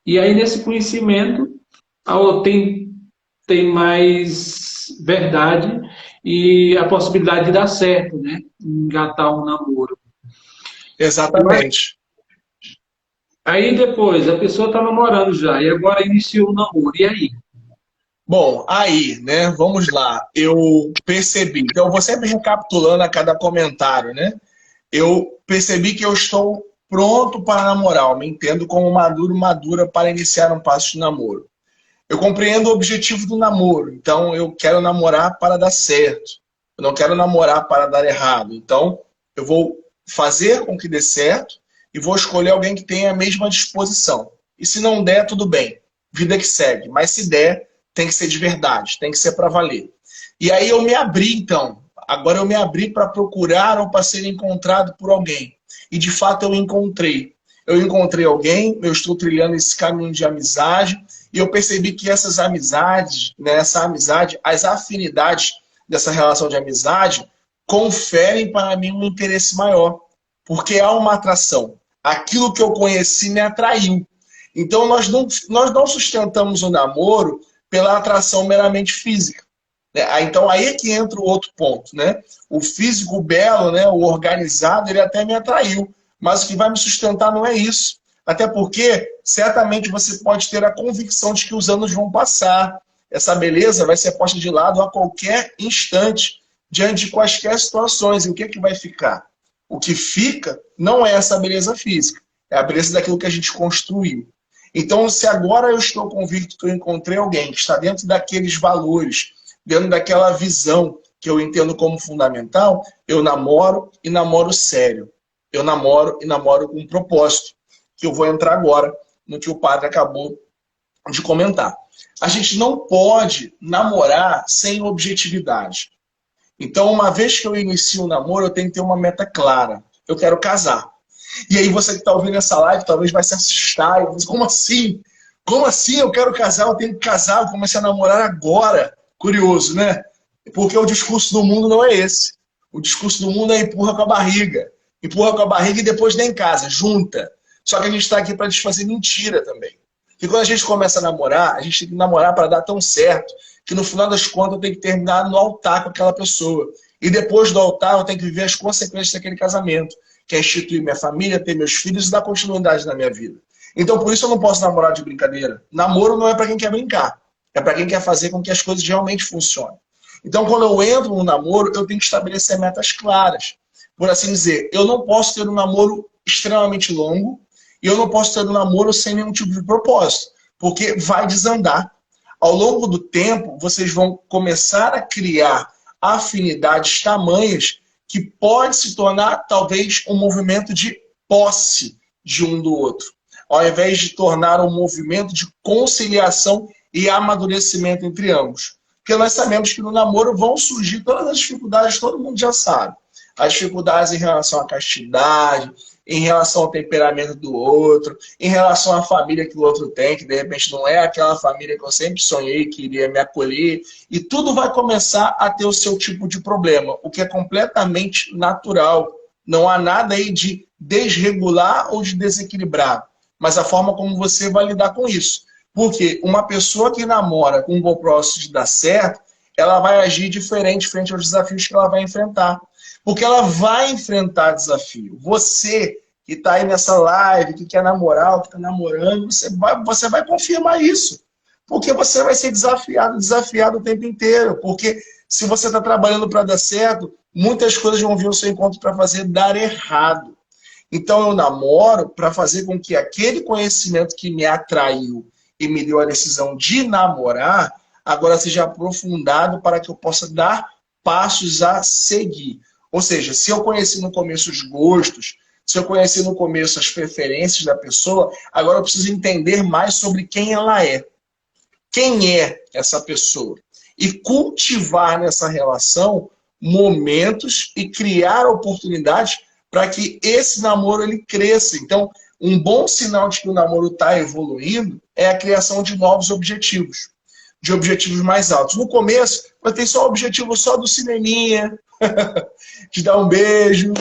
E aí, nesse conhecimento, tem mais verdade e a possibilidade de dar certo, né? Engatar um namoro. Exatamente. Aí depois, a pessoa está namorando já, e agora iniciou o namoro, e aí? Bom, aí, né, vamos lá. Eu percebi, então eu vou sempre recapitulando a cada comentário, né? Eu percebi que eu estou pronto para namorar, eu me entendo como maduro, madura para iniciar um passo de namoro. Eu compreendo o objetivo do namoro, então eu quero namorar para dar certo. Eu não quero namorar para dar errado. Então, eu vou fazer com que dê certo e vou escolher alguém que tenha a mesma disposição. E se não der, tudo bem. Vida que segue. Mas se der, tem que ser de verdade, tem que ser para valer. E aí eu me abri, então. Agora eu me abri para procurar ou para ser encontrado por alguém. E de fato eu encontrei. Eu encontrei alguém, eu estou trilhando esse caminho de amizade, e eu percebi que essas amizades, né, essa amizade, as afinidades dessa relação de amizade, conferem para mim um interesse maior. Porque há uma atração. Aquilo que eu conheci me atraiu. Então nós não sustentamos o namoro pela atração meramente física. Então aí é que entra o outro ponto, né? O físico o belo, né, o organizado, ele até me atraiu, mas o que vai me sustentar não é isso. Até porque, certamente, você pode ter a convicção de que os anos vão passar. Essa beleza vai ser posta de lado a qualquer instante. diante de quaisquer situações. E o que é que vai ficar? O que fica não é essa beleza física, é a beleza daquilo que a gente construiu. Então, se agora eu estou convicto que eu encontrei alguém que está dentro daqueles valores, dentro daquela visão que eu entendo como fundamental, eu namoro e namoro sério. Eu namoro e namoro com um propósito, que eu vou entrar agora no que o padre acabou de comentar. A gente não pode namorar sem objetividade. Então, uma vez que eu inicio o namoro, eu tenho que ter uma meta clara. Eu quero casar. E aí você que está ouvindo essa live talvez vai se assustar. E dizer, como assim? Como assim eu quero casar? Eu tenho que casar, eu comecei a namorar agora. Curioso, né? Porque o discurso do mundo não é esse. O discurso do mundo é empurra com a barriga. Empurra com a barriga e depois nem casa, junta. Só que a gente está aqui para desfazer mentira também. E quando a gente começa a namorar, a gente tem que namorar para dar tão certo que no final das contas eu tenho que terminar no altar com aquela pessoa. E depois do altar eu tenho que viver as consequências daquele casamento, que é instituir minha família, ter meus filhos e dar continuidade na minha vida. Então por isso eu não posso namorar de brincadeira. Namoro não é para quem quer brincar, é para quem quer fazer com que as coisas realmente funcionem. Então quando eu entro no namoro, eu tenho que estabelecer metas claras. Por assim dizer, eu não posso ter um namoro extremamente longo e eu não posso ter um namoro sem nenhum tipo de propósito, porque vai desandar. Ao longo do tempo, vocês vão começar a criar afinidades tamanhas que pode se tornar, talvez, um movimento de posse de um do outro, ao invés de tornar um movimento de conciliação e amadurecimento entre ambos. Porque nós sabemos que no namoro vão surgir todas as dificuldades, todo mundo já sabe. As dificuldades em relação à castidade, em relação ao temperamento do outro, em relação à família que o outro tem, que de repente não é aquela família que eu sempre sonhei que iria me acolher, e tudo vai começar a ter o seu tipo de problema, o que é completamente natural. Não há nada aí de desregular ou de desequilibrar, mas a forma como você vai lidar com isso. Porque uma pessoa que namora com um propósito de dar certo, ela vai agir diferente frente aos desafios que ela vai enfrentar. Porque ela vai enfrentar desafio. Você que está aí nessa live, que quer namorar, que está namorando, você vai confirmar isso. Porque você vai ser desafiado o tempo inteiro. Porque se você está trabalhando para dar certo, muitas coisas vão vir ao seu encontro para fazer dar errado. Então eu namoro para fazer com que aquele conhecimento que me atraiu e me deu a decisão de namorar, agora seja aprofundado para que eu possa dar passos a seguir. Ou seja, se eu conheci no começo os gostos, se eu conheci no começo as preferências da pessoa, agora eu preciso entender mais sobre quem ela é. Quem é essa pessoa? E cultivar nessa relação momentos e criar oportunidades para que esse namoro ele cresça. Então, um bom sinal de que o namoro está evoluindo é a criação de novos objetivos, de objetivos mais altos. No começo, vai ter só o objetivo só do cineminha, de dar um beijo,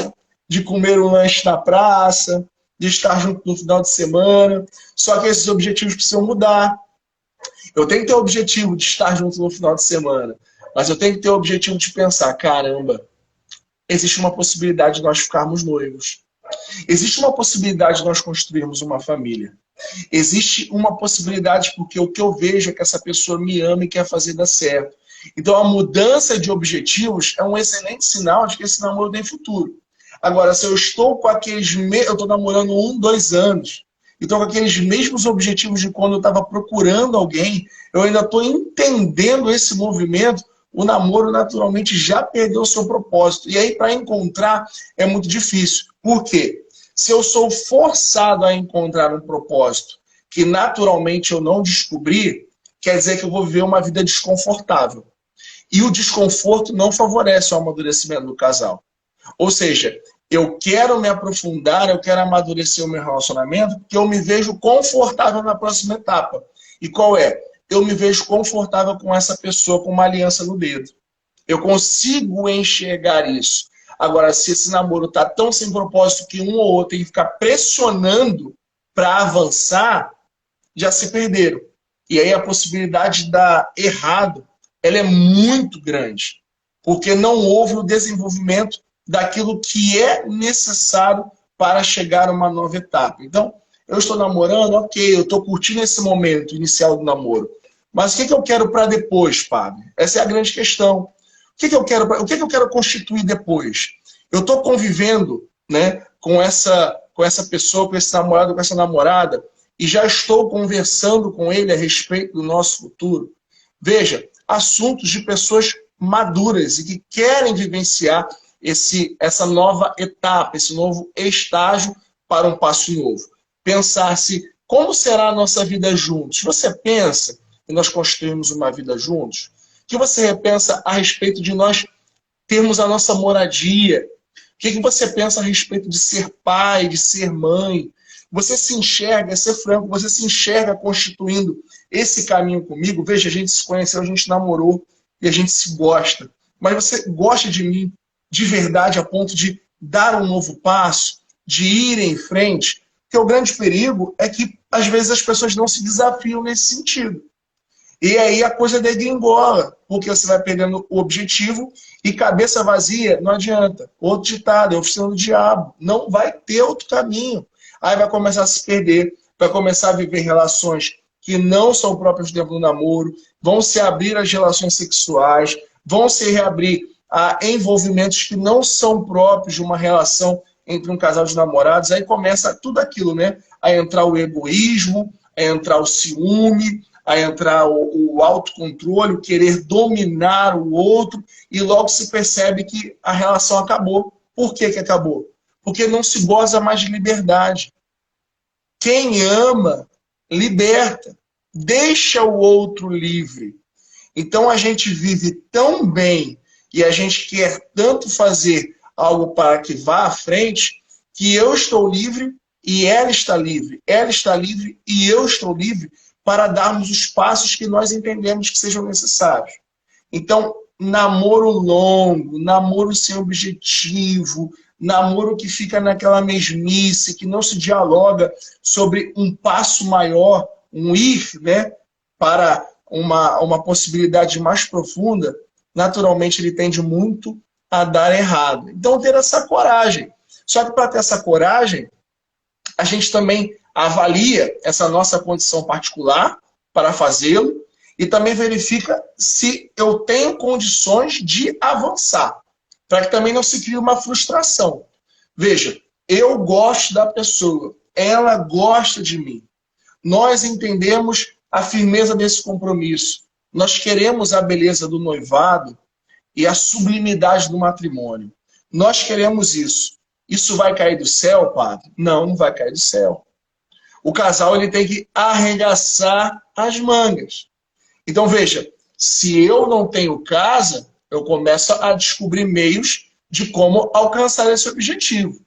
de comer um lanche na praça, de estar junto no final de semana. Só que esses objetivos precisam mudar. Eu tenho que ter o objetivo de estar junto no final de semana, mas eu tenho que ter o objetivo de pensar, caramba, existe uma possibilidade de nós ficarmos noivos. Existe uma possibilidade de nós construirmos uma família. Existe uma possibilidade porque o que eu vejo é que essa pessoa me ama e quer fazer dar certo. Então a mudança de objetivos é um excelente sinal de que esse namoro tem futuro. Agora, se eu estou com aqueles... Eu estou namorando 1, 2 anos, e estou com aqueles mesmos objetivos de quando eu estava procurando alguém, eu ainda estou entendendo esse movimento, o namoro naturalmente já perdeu o seu propósito. E aí, para encontrar, é muito difícil. Por quê? Se eu sou forçado a encontrar um propósito que naturalmente eu não descobri, quer dizer que eu vou viver uma vida desconfortável. E o desconforto não favorece o amadurecimento do casal. Ou seja, eu quero me aprofundar, eu quero amadurecer o meu relacionamento, porque eu me vejo confortável na próxima etapa. E qual é? Eu me vejo confortável com essa pessoa com uma aliança no dedo. Eu consigo enxergar isso. Agora, se esse namoro está tão sem propósito que um ou outro tem que ficar pressionando para avançar, já se perderam. E aí a possibilidade de dar errado, ela é muito grande. Porque não houve o desenvolvimento daquilo que é necessário para chegar a uma nova etapa. Então, eu estou namorando, ok, eu estou curtindo esse momento inicial do namoro. Mas o que eu quero para depois, padre? Essa é a grande questão. O o que eu quero constituir depois? Eu estou convivendo, né, com essa pessoa, com esse namorado, com essa namorada, e já estou conversando com ele a respeito do nosso futuro. Veja, assuntos de pessoas maduras e que querem vivenciar essa nova etapa, esse novo estágio para um passo novo. Pensar-se como será a nossa vida juntos. Você pensa que nós construímos uma vida juntos? O que você repensa a respeito de nós termos a nossa moradia? O que você pensa a respeito de ser pai, de ser mãe? Você se enxerga, ser franco, você se enxerga constituindo esse caminho comigo? Veja, a gente se conheceu, a gente namorou e a gente se gosta. Mas você gosta de mim de verdade a ponto de dar um novo passo, de ir em frente? Porque o grande perigo é que, às vezes, as pessoas não se desafiam nesse sentido. E aí a coisa degringola, porque você vai perdendo o objetivo e cabeça vazia não adianta. Outro ditado, é oficina do diabo. Não vai ter outro caminho. Aí vai começar a se perder, vai começar a viver relações que não são próprias dentro do namoro, vão se abrir as relações sexuais, vão se reabrir a envolvimentos que não são próprios de uma relação entre um casal de namorados. Aí começa tudo aquilo, né? A entrar o egoísmo, a entrar o ciúme, a entrar o autocontrole, o querer dominar o outro, e logo se percebe que a relação acabou. Por que acabou? Porque não se goza mais de liberdade. Quem ama, liberta. Deixa o outro livre. Então a gente vive tão bem e a gente quer tanto fazer algo para que vá à frente, que eu estou livre e ela está livre. Ela está livre e eu estou livre para darmos os passos que nós entendemos que sejam necessários. Então, namoro longo, namoro sem objetivo, namoro que fica naquela mesmice, que não se dialoga sobre um passo maior, um ir, né, para uma possibilidade mais profunda, naturalmente ele tende muito a dar errado. Então, ter essa coragem. Só que para ter essa coragem, a gente também avalia essa nossa condição particular para fazê-lo e também verifica se eu tenho condições de avançar, para que também não se crie uma frustração. Veja, eu gosto da pessoa, ela gosta de mim. Nós entendemos a firmeza desse compromisso. Nós queremos a beleza do noivado e a sublimidade do matrimônio. Nós queremos isso. Isso vai cair do céu, padre? Não, não vai cair do céu. O casal ele tem que arregaçar as mangas. Então, veja, se eu não tenho casa, eu começo a descobrir meios de como alcançar esse objetivo.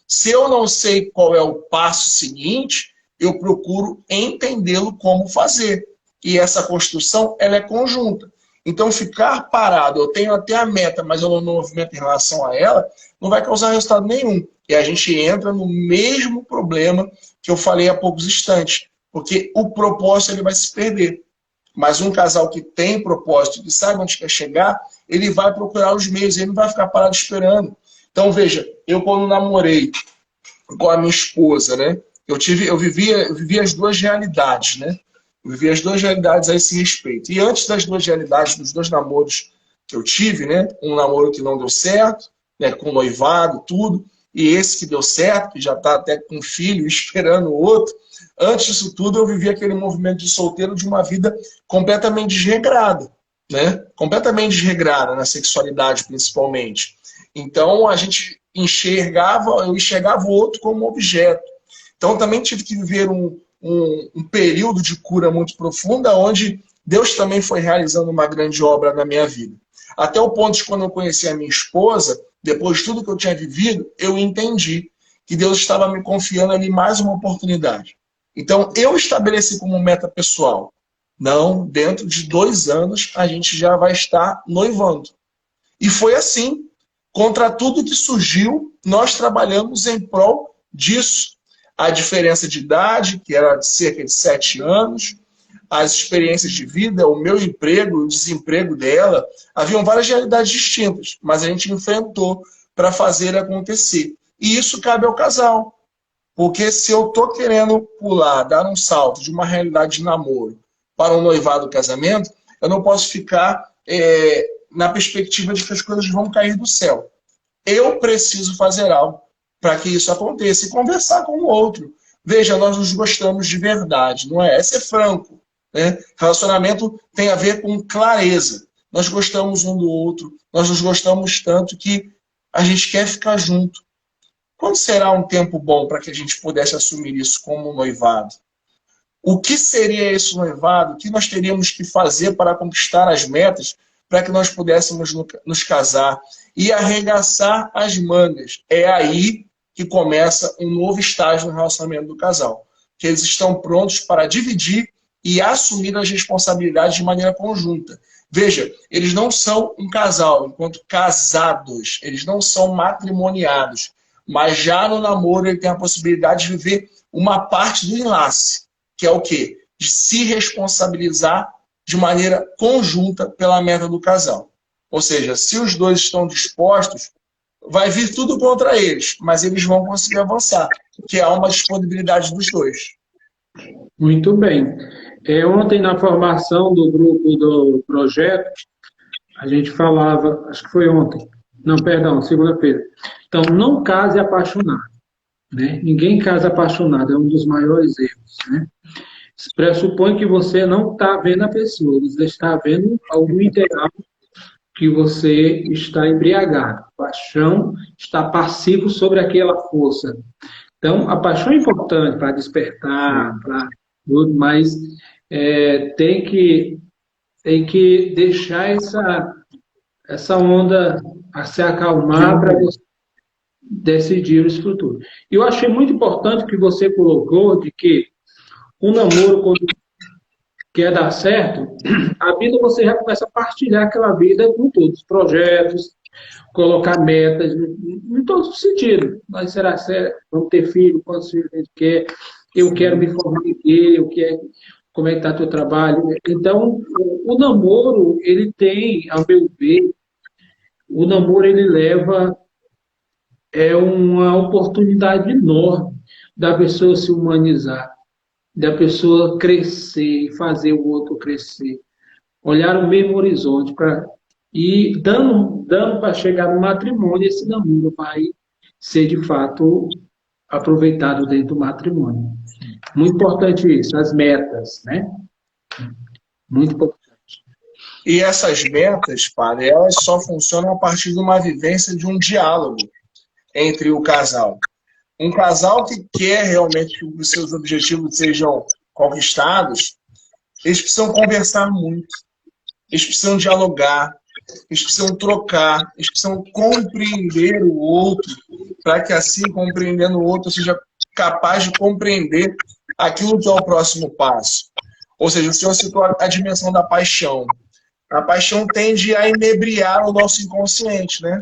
Se eu não sei qual é o passo seguinte, eu procuro entendê-lo como fazer. E essa construção ela é conjunta. Então, ficar parado, eu tenho até a meta, mas eu não me movimento em relação a ela, não vai causar resultado nenhum. E a gente entra no mesmo problema que eu falei há poucos instantes, porque o propósito ele vai se perder. Mas um casal que tem propósito, que sabe onde quer chegar, ele vai procurar os meios, ele não vai ficar parado esperando. Então, veja, eu quando namorei com a minha esposa, né, eu vivia as duas realidades, né? Eu vivi as duas realidades a esse respeito. E antes das duas realidades, dos dois namoros que eu tive, né? Um namoro que não deu certo, né? Com noivado, tudo. E esse que deu certo, que já está até com filho, esperando o outro. Antes disso tudo, eu vivi aquele movimento de solteiro de uma vida completamente desregrada, né? Completamente desregrada na sexualidade, principalmente. Então, a gente eu enxergava o outro como objeto. Então, também tive que viver um período de cura muito profunda, onde Deus também foi realizando uma grande obra na minha vida. Até o ponto de quando eu conheci a minha esposa, depois de tudo que eu tinha vivido, eu entendi que Deus estava me confiando ali mais uma oportunidade. Então, eu estabeleci como meta pessoal, não, dentro de 2 anos a gente já vai estar noivando. E foi assim. Contra tudo que surgiu, nós trabalhamos em prol disso. A diferença de idade, que era de cerca de 7 anos, as experiências de vida, o meu emprego, o desemprego dela, haviam várias realidades distintas, mas a gente enfrentou para fazer acontecer. E isso cabe ao casal. Porque se eu estou querendo pular, dar um salto de uma realidade de namoro para um noivado casamento, eu não posso ficar na perspectiva de que as coisas vão cair do céu. Eu preciso fazer algo para que isso aconteça e conversar com o outro. Veja, nós nos gostamos de verdade, não é? É ser franco, né? Relacionamento tem a ver com clareza. Nós gostamos um do outro, nós nos gostamos tanto que a gente quer ficar junto. Quando será um tempo bom para que a gente pudesse assumir isso como um noivado? O que seria esse noivado? O que nós teríamos que fazer para conquistar as metas para que nós pudéssemos nos casar e arregaçar as mangas? É aí que começa um novo estágio no relacionamento do casal, que eles estão prontos para dividir e assumir as responsabilidades de maneira conjunta. Veja, eles não são um casal enquanto casados, eles não são matrimoniados, mas já no namoro ele tem a possibilidade de viver uma parte do enlace, que é o quê? De se responsabilizar de maneira conjunta pela meta do casal. Ou seja, se os dois estão dispostos, vai vir tudo contra eles, mas eles vão conseguir avançar, porque há uma disponibilidade dos dois. Muito bem. Ontem, na formação do grupo do projeto, a gente falava, acho que foi ontem, não, perdão, segunda-feira. Então, não case apaixonado, né? Ninguém casa apaixonado, é um dos maiores erros, né? Pressupõe que você não está vendo a pessoa, você está vendo algo ideal que você está embriagado. A paixão está passivo sobre aquela força. Então, a paixão é importante para despertar, para tudo, mas tem que deixar essa onda a se acalmar para você decidir o futuro. E eu achei muito importante que você colocou de que o namoro, quando quer dar certo, a vida você já começa a partilhar aquela vida com todos os projetos, colocar metas, em todos os sentidos. Mas será que vamos ter filho? Quantos filhos a gente quer? Eu quero me formar em quê? Como é que está teu trabalho? Então, o namoro, ele tem, ao meu ver, o namoro, ele leva uma oportunidade enorme da pessoa se humanizar, da pessoa crescer e fazer o outro crescer. Olhar o mesmo horizonte e dando para chegar no matrimônio, esse namoro vai ser, de fato, aproveitado dentro do matrimônio. Muito importante isso, as metas, né? Muito importante. E essas metas, padre, elas só funcionam a partir de uma vivência, de um diálogo entre o casal. Um casal que quer realmente que os seus objetivos sejam conquistados, eles precisam conversar muito, eles precisam dialogar, eles precisam trocar, eles precisam compreender o outro, para que assim, compreendendo o outro, seja capaz de compreender aquilo que é o próximo passo. Ou seja, o senhor citou a dimensão da paixão. A paixão tende a inebriar o nosso inconsciente, né?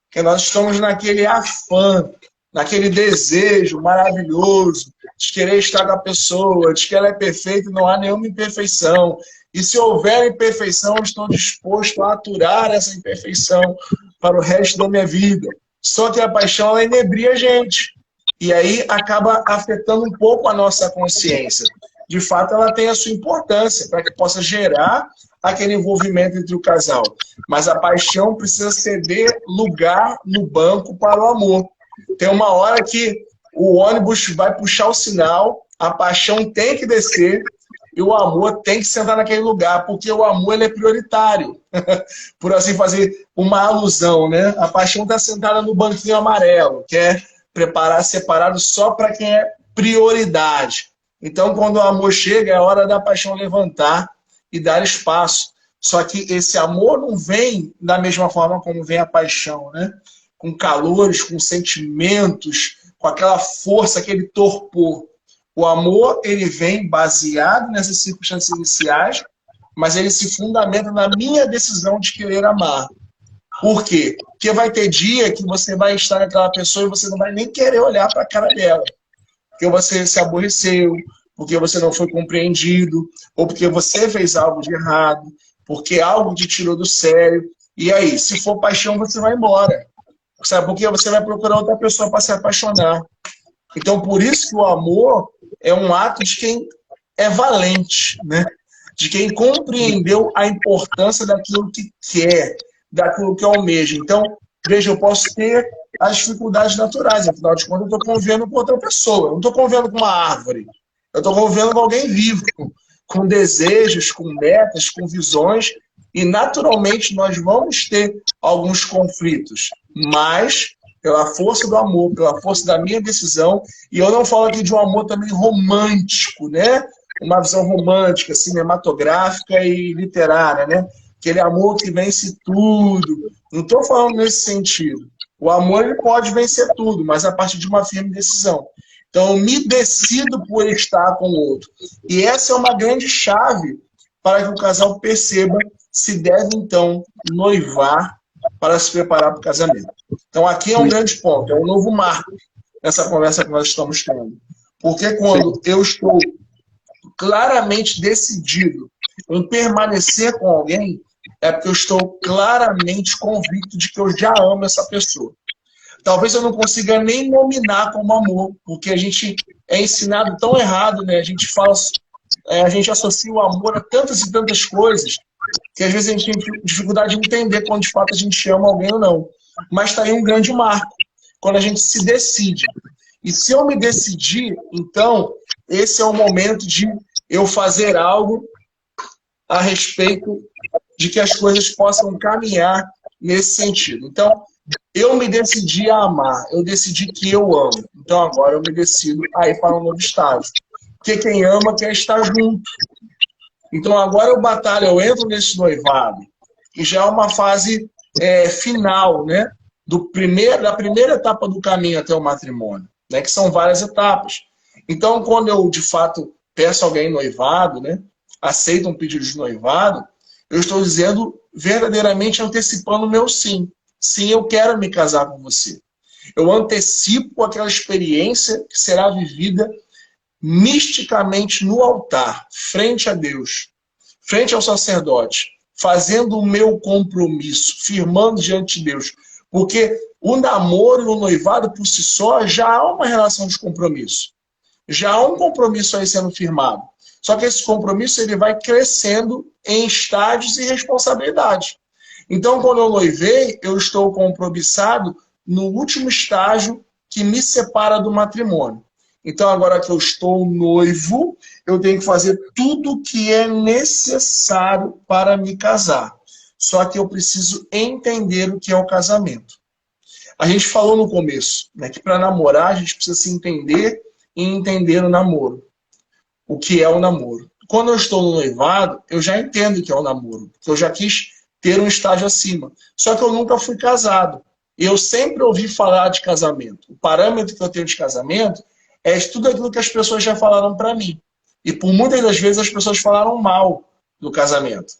Porque nós estamos naquele afã, naquele desejo maravilhoso de querer estar com a pessoa, de que ela é perfeita e não há nenhuma imperfeição. E se houver imperfeição, eu estou disposto a aturar essa imperfeição para o resto da minha vida. Só que a paixão, ela inebria a gente. E aí acaba afetando um pouco a nossa consciência. De fato, ela tem a sua importância para que possa gerar aquele envolvimento entre o casal. Mas a paixão precisa ceder lugar no banco para o amor. Tem uma hora que o ônibus vai puxar o sinal, a paixão tem que descer e o amor tem que sentar naquele lugar, porque o amor ele é prioritário. Por assim fazer uma alusão, né? A paixão está sentada no banquinho amarelo, que é preparar separado só para quem é prioridade. Então, quando o amor chega, é hora da paixão levantar e dar espaço. Só que esse amor não vem da mesma forma como vem a paixão, né? Com calores, com sentimentos, com aquela força, aquele torpor. O amor, ele vem baseado nessas circunstâncias iniciais, mas ele se fundamenta na minha decisão de querer amar. Por quê? Porque vai ter dia que você vai estar com aquela pessoa e você não vai nem querer olhar para a cara dela. Porque você se aborreceu, porque você não foi compreendido, ou porque você fez algo de errado, porque algo te tirou do sério. E aí, se for paixão, você vai embora. Sabe? Porque você vai procurar outra pessoa para se apaixonar. Então, por isso que o amor é um ato de quem é valente, né? De quem compreendeu a importância daquilo que quer, daquilo que eu almejo. Então, veja, eu posso ter as dificuldades naturais, afinal de contas, eu estou convivendo com outra pessoa, eu não estou convivendo com uma árvore, eu estou convivendo com alguém vivo, com desejos, com metas, com visões, e naturalmente nós vamos ter alguns conflitos, mas pela força do amor, pela força da minha decisão, e eu não falo aqui de um amor também romântico, né? Uma visão romântica, cinematográfica e literária, né? Aquele amor que vence tudo. Não estou falando nesse sentido. O amor ele pode vencer tudo, mas a partir de uma firme decisão. Então, eu me decido por estar com o outro. E essa é uma grande chave para que o casal perceba se deve, então, noivar para se preparar para o casamento. Então, aqui é um grande ponto, é um novo marco nessa conversa que nós estamos tendo. Porque quando eu estou claramente decidido em permanecer com alguém, é porque eu estou claramente convicto de que eu já amo essa pessoa. Talvez eu não consiga nem nominar como amor, porque a gente é ensinado tão errado, né? A gente fala, a gente associa o amor a tantas e tantas coisas, que às vezes a gente tem dificuldade de entender quando de fato a gente ama alguém ou não. Mas está aí um grande marco, quando a gente se decide. E se eu me decidir, então, esse é o momento de eu fazer algo a respeito de que as coisas possam caminhar nesse sentido. Então, eu me decidi a amar, eu decidi que eu amo. Então, agora eu me decido a ir para um novo estágio. Porque quem ama quer estar junto. Então, agora eu batalho, eu entro nesse noivado, que já é uma fase final, né? Da primeira etapa do caminho até o matrimônio, né? Que são várias etapas. Então, quando eu, de fato, peço alguém noivado, né? Aceito um pedido de noivado, eu estou dizendo verdadeiramente antecipando o meu sim. Sim, eu quero me casar com você. Eu antecipo aquela experiência que será vivida misticamente no altar, frente a Deus, frente ao sacerdote, fazendo o meu compromisso, firmando diante de Deus. Porque o namoro e o noivado por si só já há uma relação de compromisso. Já há um compromisso aí sendo firmado. Só que esse compromisso ele vai crescendo em estágios e responsabilidades. Então, quando eu noivei, eu estou compromissado no último estágio que me separa do matrimônio. Então, agora que eu estou noivo, eu tenho que fazer tudo o que é necessário para me casar. Só que eu preciso entender o que é o casamento. A gente falou no começo, né, que para namorar a gente precisa se entender e entender o namoro. O que é o namoro. Quando eu estou no noivado, eu já entendo o que é o namoro. Porque eu já quis ter um estágio acima. Só que eu nunca fui casado. Eu sempre ouvi falar de casamento. O parâmetro que eu tenho de casamento é tudo aquilo que as pessoas já falaram para mim. E por muitas das vezes as pessoas falaram mal do casamento.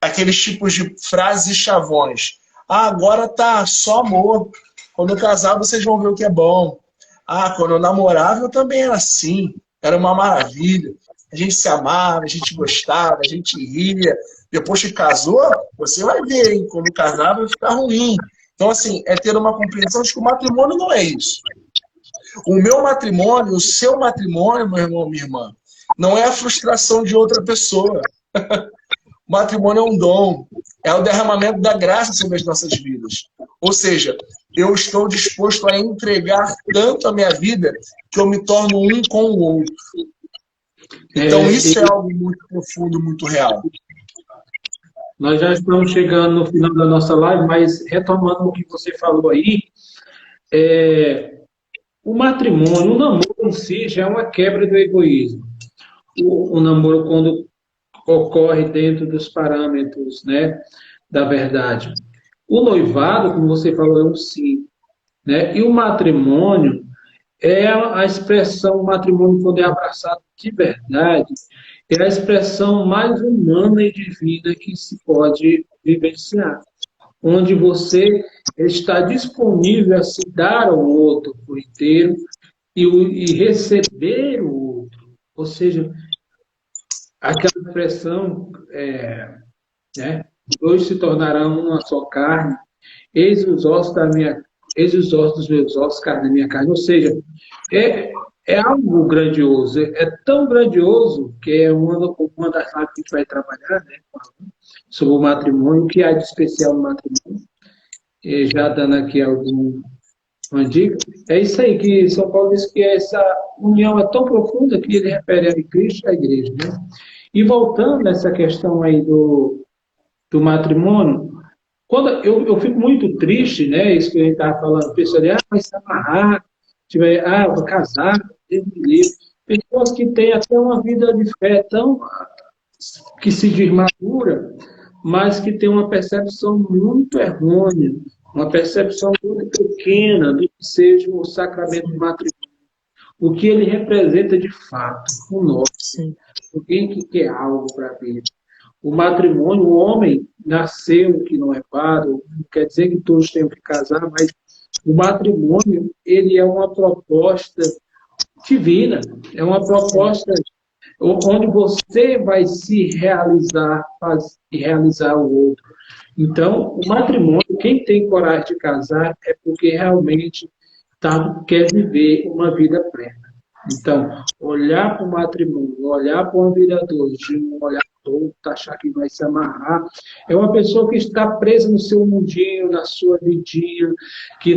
Aqueles tipos de frases e chavões. Ah, agora tá só amor. Quando eu casar, vocês vão ver o que é bom. Ah, quando eu namorava, eu também era assim. Era uma maravilha. A gente se amava, a gente gostava, a gente ria. Depois que casou, você vai ver, hein? Quando casar vai ficar ruim. Então, assim, é ter uma compreensão de que o matrimônio não é isso. O meu matrimônio, o seu matrimônio, meu irmão, minha irmã, não é a frustração de outra pessoa. O matrimônio é um dom, é o derramamento da graça sobre as nossas vidas. Ou seja, eu estou disposto a entregar tanto a minha vida que eu me torno um com o outro. Então isso é algo muito profundo, muito real. Nós já estamos chegando no final da nossa live, mas retomando o que você falou aí, o matrimônio, o namoro em si já é uma quebra do egoísmo. O namoro, quando ocorre dentro dos parâmetros, né, da verdade. O noivado, como você falou, é um sim. Né? E o matrimônio é a expressão, o matrimônio, quando é abraçado de verdade, é a expressão mais humana e divina que se pode vivenciar. Onde você está disponível a se dar ao outro por inteiro e receber o outro. Ou seja, aquela expressão, né? Dois se tornarão uma só carne, eis os ossos dos meus ossos, carne da minha carne. Ou seja, é algo grandioso, é tão grandioso que é uma das áreas que a gente vai trabalhar, né, sobre o matrimônio, o que há de especial no matrimônio, e já dando aqui uma dica, é isso aí que São Paulo diz que essa união é tão profunda que ele refere a Cristo e a igreja, né? E voltando nessa questão aí do matrimônio, quando eu fico muito triste, né? Isso que a gente estava falando, pessoas dizem, vai se amarrar, tiver, vou casar, Deus me livre. Pessoas que têm até uma vida de fé tão que se diz madura, mas que têm uma percepção muito errônea, uma percepção muito pequena do que seja o sacramento do matrimônio, o que ele representa de fato, o nosso, alguém que quer algo para a vida. O matrimônio, o homem nasceu que não é padre, não quer dizer que todos tenham que casar, mas o matrimônio, ele é uma proposta divina, é uma proposta onde você vai se realizar e realizar o outro. Então, o matrimônio, quem tem coragem de casar é porque realmente quer viver uma vida plena. Então, olhar para o matrimônio, olhar para uma vida a dois, de um olhar todo, achar que vai se amarrar, é uma pessoa que está presa no seu mundinho, na sua vidinha, que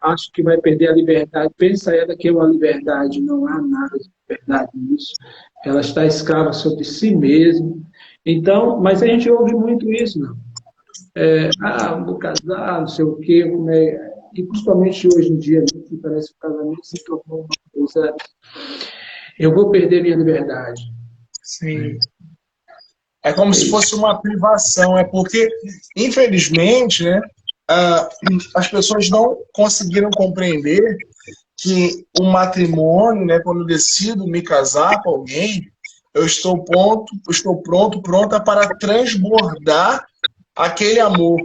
acha que vai perder a liberdade. Pensa ela que é uma liberdade, não há nada de liberdade nisso. Ela está escrava sobre si mesma. Então, mas a gente ouve muito isso, não? Vou casar, não sei o quê, e principalmente hoje em dia, que parece que o casamento se tornou uma coisa. Eu vou perder minha liberdade. Sim. É como se fosse uma privação, porque, infelizmente, né, as pessoas não conseguiram compreender que o matrimônio, né, quando eu decido me casar com alguém, eu estou pronta para transbordar aquele amor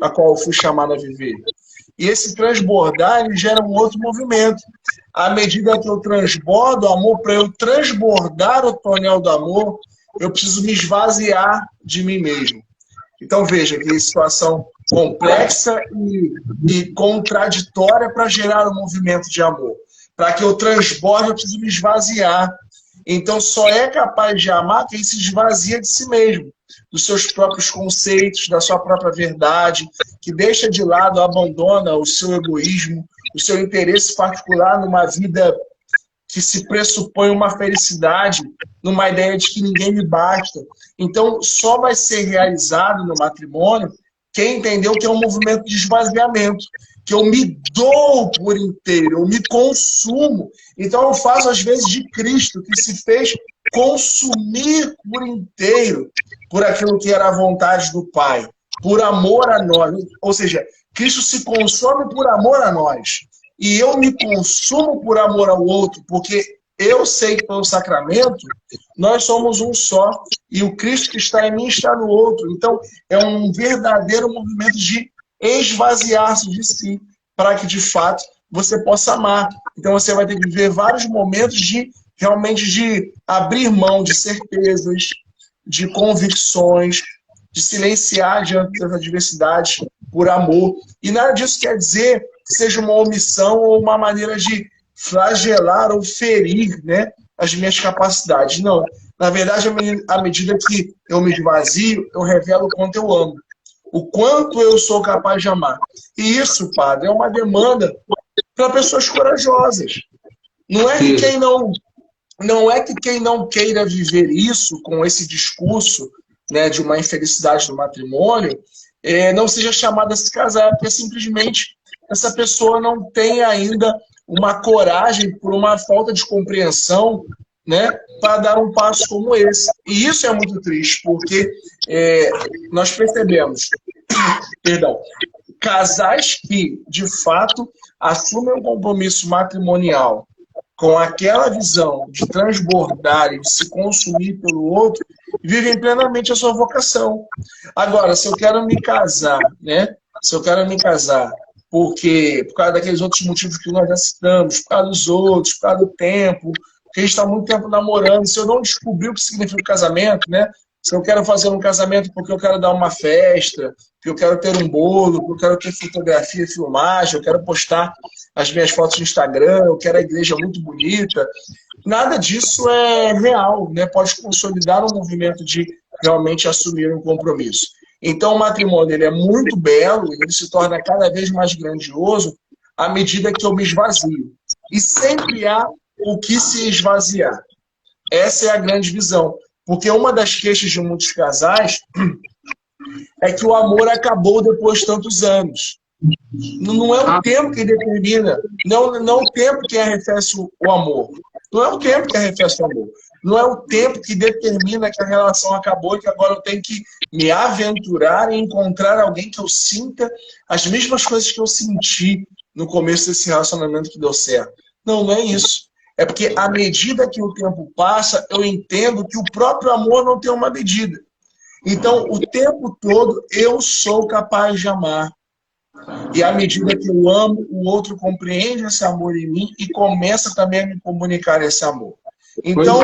a qual eu fui chamado a viver. E esse transbordar, ele gera um outro movimento. À medida que eu transbordo o amor, para eu transbordar o tonel do amor, eu preciso me esvaziar de mim mesmo. Então, veja que situação complexa e contraditória para gerar um movimento de amor. Para que eu transborde, eu preciso me esvaziar. Então, só é capaz de amar quem se esvazia de si mesmo, dos seus próprios conceitos, da sua própria verdade, que deixa de lado, abandona o seu egoísmo, o seu interesse particular numa vida que se pressupõe uma felicidade, numa ideia de que ninguém me basta. Então, só vai ser realizado no matrimônio quem entendeu que é um movimento de esvaziamento, que eu me dou por inteiro, eu me consumo. Então, eu faço, às vezes, de Cristo, que se fez consumir por inteiro por aquilo que era a vontade do Pai, por amor a nós. Ou seja, Cristo se consome por amor a nós. E eu me consumo por amor ao outro, porque eu sei que pelo sacramento nós somos um só, e o Cristo que está em mim está no outro. Então, é um verdadeiro movimento de esvaziar-se de si, para que, de fato, você possa amar. Então, você vai ter que viver vários momentos de, realmente, de abrir mão de certezas, de convicções, de silenciar diante das adversidades por amor. E nada disso quer dizer que seja uma omissão ou uma maneira de flagelar ou ferir, né, as minhas capacidades. Não. Na verdade, à medida que eu me esvazio, eu revelo o quanto eu amo. O quanto eu sou capaz de amar. E isso, padre, é uma demanda para pessoas corajosas. Não é que quem não queira viver isso com esse discurso, né, de uma infelicidade no matrimônio, não seja chamada a se casar, porque simplesmente essa pessoa não tem ainda uma coragem por uma falta de compreensão, né, para dar um passo como esse. E isso é muito triste, porque nós percebemos, casais que, de fato, assumem um compromisso matrimonial com aquela visão de transbordar e de se consumir pelo outro, vivem plenamente a sua vocação. Agora, se eu quero me casar, né? Se eu quero me casar por causa daqueles outros motivos que nós já citamos, por causa dos outros, por causa do tempo, porque a gente está muito tempo namorando, se eu não descobrir o que significa o casamento, né? Se eu quero fazer um casamento porque eu quero dar uma festa, porque eu quero ter um bolo, porque eu quero ter fotografia, filmagem, eu quero postar as minhas fotos no Instagram, eu quero a igreja muito bonita, nada disso é real, né? Pode consolidar um movimento de realmente assumir um compromisso. Então, o matrimônio ele é muito belo, ele se torna cada vez mais grandioso à medida que eu me esvazio. E sempre há o que se esvaziar. Essa é a grande visão. Porque uma das queixas de muitos casais é que o amor acabou depois de tantos anos. Não é o tempo que determina, não o tempo que arrefece o amor. Não é o tempo que arrefece o amor. Não é o tempo que determina que a relação acabou e que agora eu tenho que me aventurar e encontrar alguém que eu sinta as mesmas coisas que eu senti no começo desse relacionamento que deu certo. Não é isso. É porque à medida que o tempo passa, eu entendo que o próprio amor não tem uma medida. Então, o tempo todo, eu sou capaz de amar. E à medida que eu amo, o outro compreende esse amor em mim e começa também a me comunicar esse amor. Então,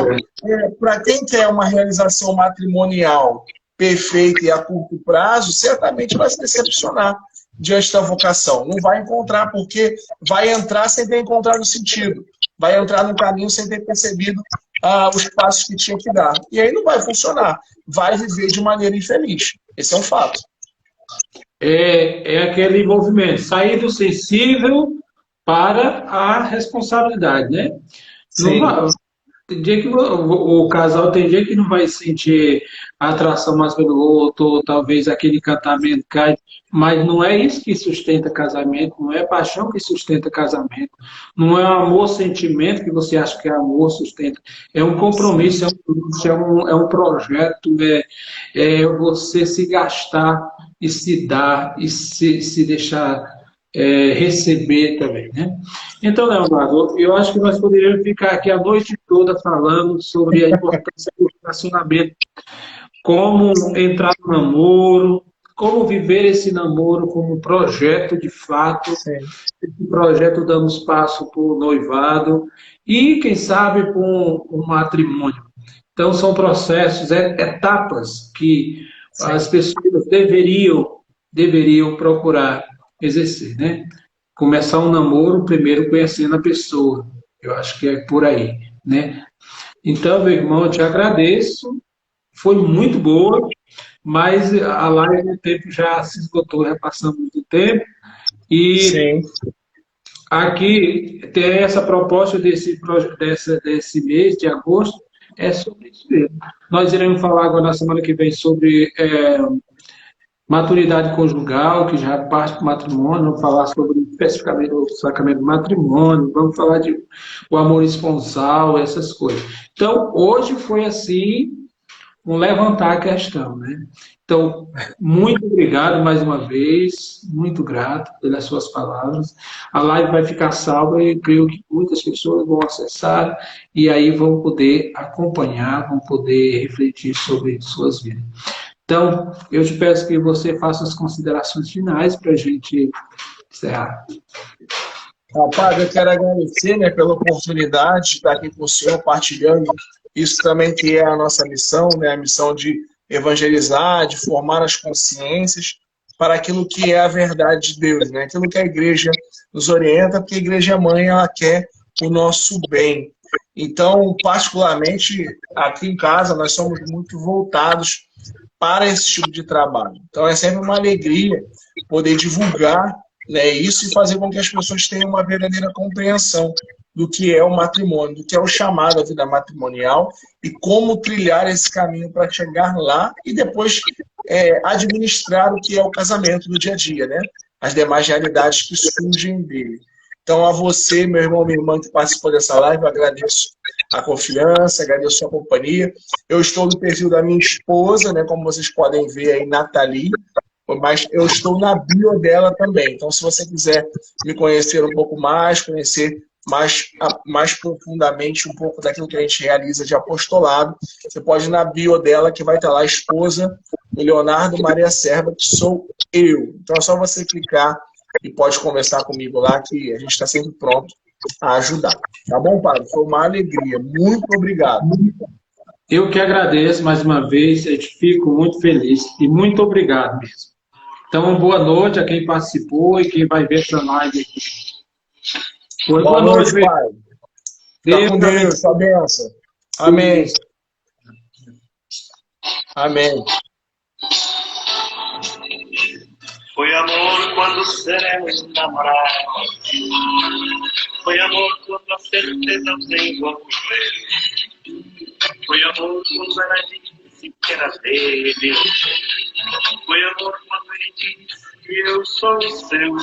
para quem quer uma realização matrimonial perfeita e a curto prazo, certamente vai se decepcionar diante da vocação. Não vai encontrar, porque vai entrar sem ter encontrado o sentido. Vai entrar no caminho sem ter percebido os passos que tinha que dar. E aí não vai funcionar. Vai viver de maneira infeliz. Esse é um fato. É aquele envolvimento, sair do sensível para a responsabilidade, né? Não vai, tem dia que o casal tem dia que não vai sentir atração mais pelo outro, ou talvez aquele encantamento cai, mas não é isso que sustenta casamento, não é paixão que sustenta casamento, não é amor, sentimento que você acha que é amor sustenta, é um compromisso, é um projeto, é você se gastar e se dar e se deixar receber também, né? Então, Leonardo, eu acho que nós poderíamos ficar aqui a noite toda falando sobre a importância do relacionamento, como entrar no namoro, como viver esse namoro como um projeto de fato, Sim. esse projeto dando espaço para o noivado e, quem sabe, para um matrimônio. Então, são processos, etapas que Sim. as pessoas deveriam procurar exercer, né? Começar um namoro primeiro conhecendo a pessoa. Eu acho que é por aí, né? Então, meu irmão, eu te agradeço. Foi muito boa, mas a live do tempo já se esgotou, já passamos muito tempo. E Sim. aqui tem essa proposta desse mês de agosto, é sobre isso mesmo. Nós iremos falar agora na semana que vem sobre maturidade conjugal, que já parte do matrimônio, vamos falar sobre especificamente o sacramento do matrimônio, vamos falar de o amor esponsal, essas coisas. Então, hoje foi assim, um levantar a questão, né? Então, muito obrigado mais uma vez, muito grato pelas suas palavras. A live vai ficar salva e creio que muitas pessoas vão acessar e aí vão poder acompanhar, vão poder refletir sobre suas vidas. Então, eu te peço que você faça as considerações finais para a gente encerrar. Rapaz, eu quero agradecer, né, pela oportunidade de estar aqui com o senhor, partilhando isso também que é a nossa missão, né, a missão de evangelizar, de formar as consciências para aquilo que é a verdade de Deus, né, aquilo que a igreja nos orienta, porque a igreja mãe, ela quer o nosso bem. Então, particularmente, aqui em casa, nós somos muito voltados para esse tipo de trabalho. Então, é sempre uma alegria poder divulgar, né, isso e fazer com que as pessoas tenham uma verdadeira compreensão do que é o matrimônio, do que é o chamado à vida matrimonial e como trilhar esse caminho para chegar lá e depois administrar o que é o casamento no dia a dia, né? As demais realidades que surgem dele. Então, a você, meu irmão, minha irmã que participou dessa live, eu agradeço a confiança, agradeço a companhia. Eu estou no perfil da minha esposa, né, como vocês podem ver aí, Nathalie, mas eu estou na bio dela também. Então, se você quiser me conhecer um pouco mais, conhecer mais profundamente um pouco daquilo que a gente realiza de apostolado, você pode ir na bio dela, que vai estar lá a esposa do Leonardo Maria Serva, que sou eu. Então, é só você clicar e pode conversar comigo lá, que a gente está sempre pronto a ajudar. Tá bom, padre? Foi uma alegria. Muito obrigado. Eu que agradeço mais uma vez, eu fico muito feliz e muito obrigado mesmo. Então, boa noite a quem participou e quem vai ver essa live aqui. Boa noite, pai. Fica com Deus, sua bênção. Amém. Amém. Foi amor quando seremos namorados. Foi amor quando a certeza se envolveu. Foi amor quando ela disse que era dele. Foi amor quando ele disse que eu sou o seu.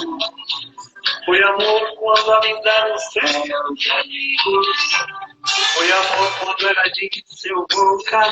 Foi amor quando a me deram céu de amigos. Foi amor quando ela disse eu vou casar.